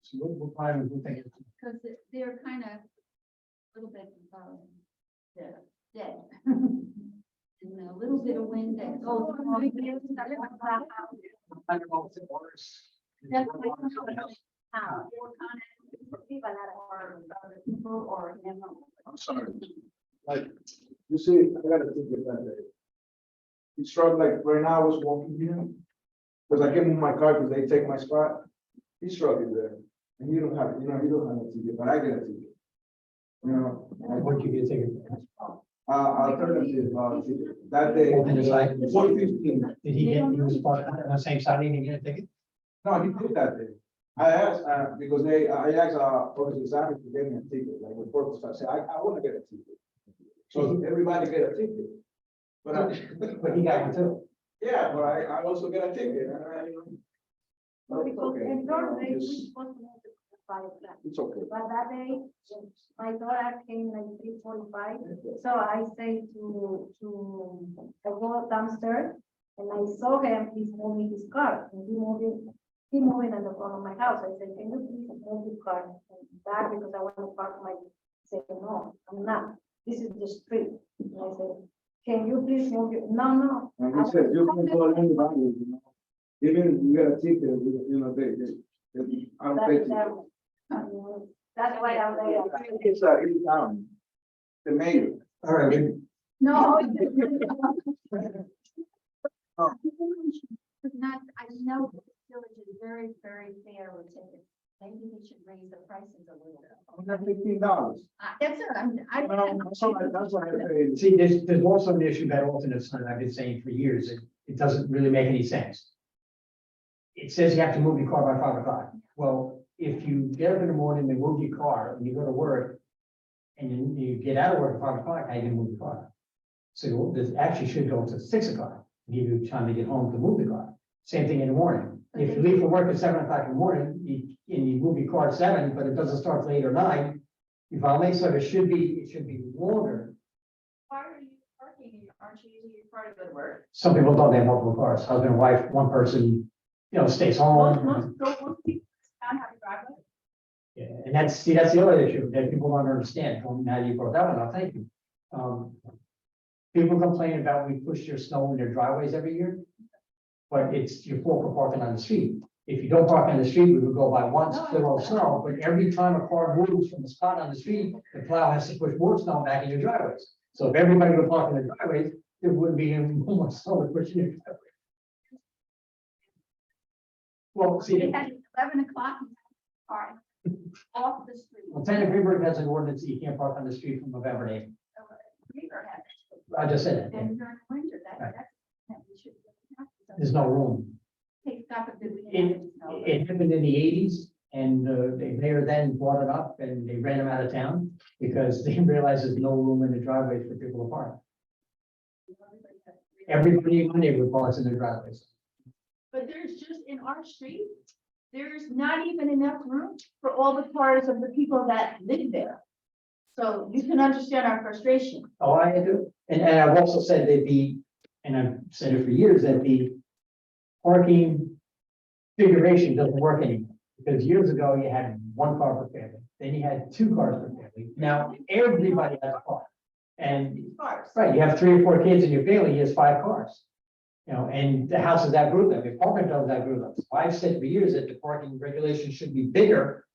Speaker 1: So we'll probably, we'll take it.
Speaker 8: Because they're kind of a little bit, dead. And a little bit of wind that goes. along with it, that's what I'm about.
Speaker 1: I don't know if it works.
Speaker 8: That's what I'm about. Or kind of, people that are other people or,
Speaker 10: I'm sorry. Like, you see, I gotta think of that day. He struck like, right now I was walking here, because I give him my car, because they take my spot. He struck it there, and you don't have, he don't have a ticket, but I get a ticket.
Speaker 1: What you get taken?
Speaker 10: Alternative, ticket, that day,
Speaker 1: Open the side.
Speaker 10: 4:15.
Speaker 1: Did he get, he was parked on the same side, he didn't get a ticket?
Speaker 10: No, he did that day. I asked, because I asked, Officer Savage to give me a ticket, like, with purpose, I said, I wanna get a ticket. So everybody get a ticket. But
Speaker 1: But he got one too.
Speaker 10: yeah, but I also get a ticket, but it's okay.
Speaker 9: And normally, we
Speaker 10: It's
Speaker 9: supposed to have the 5 o'clock.
Speaker 10: it's okay.
Speaker 9: But that day, my daughter came like 3:45, so I say I go downstairs and I saw him, he's moving his car, and he moving in the front of my house. I said, can you please move your car back because I want to park my, he said, no, I'm not, this is the street. And I said, can you please move your, no.
Speaker 10: And he said, you can call anybody, even you get a ticket, they, I don't pay.
Speaker 9: That's why I'm there.
Speaker 10: It's the mayor.
Speaker 1: All right,
Speaker 8: no. Not, I know the village is very, very fair with tickets. Maybe we should raise the prices a little bit.
Speaker 10: $15.
Speaker 8: That's it,
Speaker 10: That's what I pay.
Speaker 1: see, there's also an issue about alternates, and I've been saying for years, it doesn't really make any sense. It says you have to move your car by 5 o'clock. Well, if you get up in the morning and move your car and you go to work, and then you get out of work at 5 o'clock, how you gonna move the car? So this actually should go to 6 o'clock, give you time to get home to move the car. Same thing in the morning. If you leave for work at 7 o'clock in the morning, and you move your car at 7, but it doesn't start till 8 or 9, you violate, so it should be longer.
Speaker 7: Why are you parking? Aren't you using your car to go to work?
Speaker 1: Some people don't have multiple cars, husband and wife, one person, stays
Speaker 7: Most
Speaker 1: home.
Speaker 7: people don't have a driveway.
Speaker 1: Yeah, and that's the other issue that people don't understand. Well, now you brought that one up, thank you. People complain about we push their snow in their driveways every year. But it's your fault for parking on the street. If you don't park on the street, we would go by once, clear all snow, but every time a car moves from the spot on the street, the plow has to push more snow back in your driveways. So if everybody would park in their driveways, there wouldn't be any more snow to push in your driveway. Well, see,
Speaker 8: They had 11 o'clock, park off the street.
Speaker 1: well, Tenant Greenberg has an ordinance that you can't park on the street from November to April.
Speaker 8: River had it.
Speaker 1: I just said it.
Speaker 8: And during winter, that we should.
Speaker 1: There's no room.
Speaker 8: Take stock of the. we didn't have any snow.
Speaker 1: It happened in the 80s, and the mayor then brought it up and they ran him out of town because they realized there's no room in the driveways for people to park. Everybody in my neighborhood parks in their driveways.
Speaker 7: But there's just in our street, there's not even enough room for all the cars of the people that live there. So you can understand our frustration.
Speaker 1: Oh, I do. And I've also said that and I've said it for years, that the parking configuration doesn't work anymore. Because years ago, you had one car per family, then you had 2 cars per family. Now, everybody has a car. And,
Speaker 7: Cars.
Speaker 1: right, you have 3 or 4 kids in your family, he has 5 cars. And the house is that group up, if parking does that group up. So I've said for years that the parking regulation should be bigger,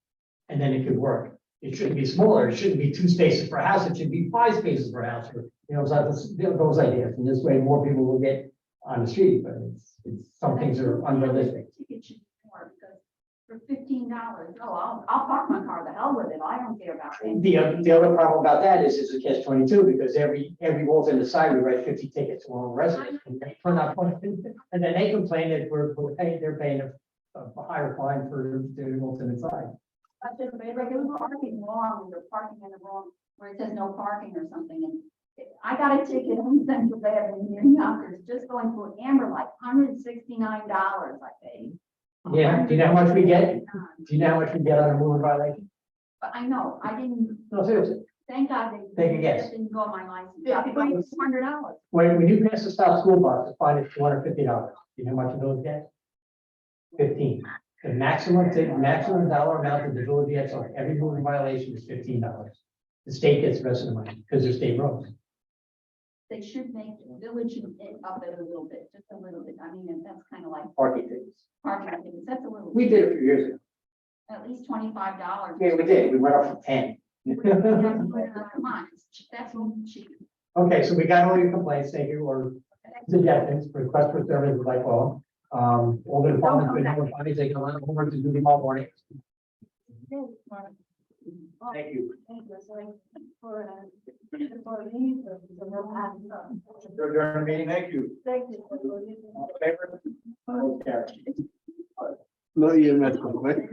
Speaker 1: and then it could work. It shouldn't be smaller, it shouldn't be 2 spaces per house, it should be 5 spaces per house, or, those ideas. And this way, more people will get on the street, but it's some things are unrealistic.
Speaker 8: Ticket should be more because for $15, I'll park my car, the hell with it, I don't care about it.
Speaker 1: The other problem about that is it's a catch 22, because every alternate side, we write 50 tickets to our own residents. And they turn out, and then they complain that they're paying a higher fine for the alternate side.
Speaker 8: But there's regular parking wrong, you're parking in the wrong, where it says no parking or something, and I got a ticket on Central Avenue near Yonkers, just going through Amber Light, $169 I paid.
Speaker 1: Yeah, do you know how much we get? Do you know how much we get on a moving violation?
Speaker 8: But I know, I didn't,
Speaker 1: No, seriously.
Speaker 8: thank God they.
Speaker 1: Take a guess.
Speaker 8: that Didn't go on my license. I paid $200.
Speaker 1: When you pass a stop school bus, the fine is $250. Do you know how much the village gets? 15. The maximum dollar amount that the village gets on every moving violation is $15. The state gets the rest of the money because they're state roads.
Speaker 8: They should make the village up it a little bit, just a little bit. I mean, and that's kind of like
Speaker 1: Parking tickets.
Speaker 8: parking tickets. That's a little.
Speaker 1: We did it a few years ago.
Speaker 8: At least $25.
Speaker 1: Yeah, we did. We went up from 10.
Speaker 8: Come on, that's cheap.
Speaker 1: Okay, so we got all your complaints. Thank you, or suggestions, request for service, as I call them. All the departments, been having findings, they can run over to do them all morning. Thank you. During the meeting, thank you. All in favor? Okay.
Speaker 10: No EMS complaint.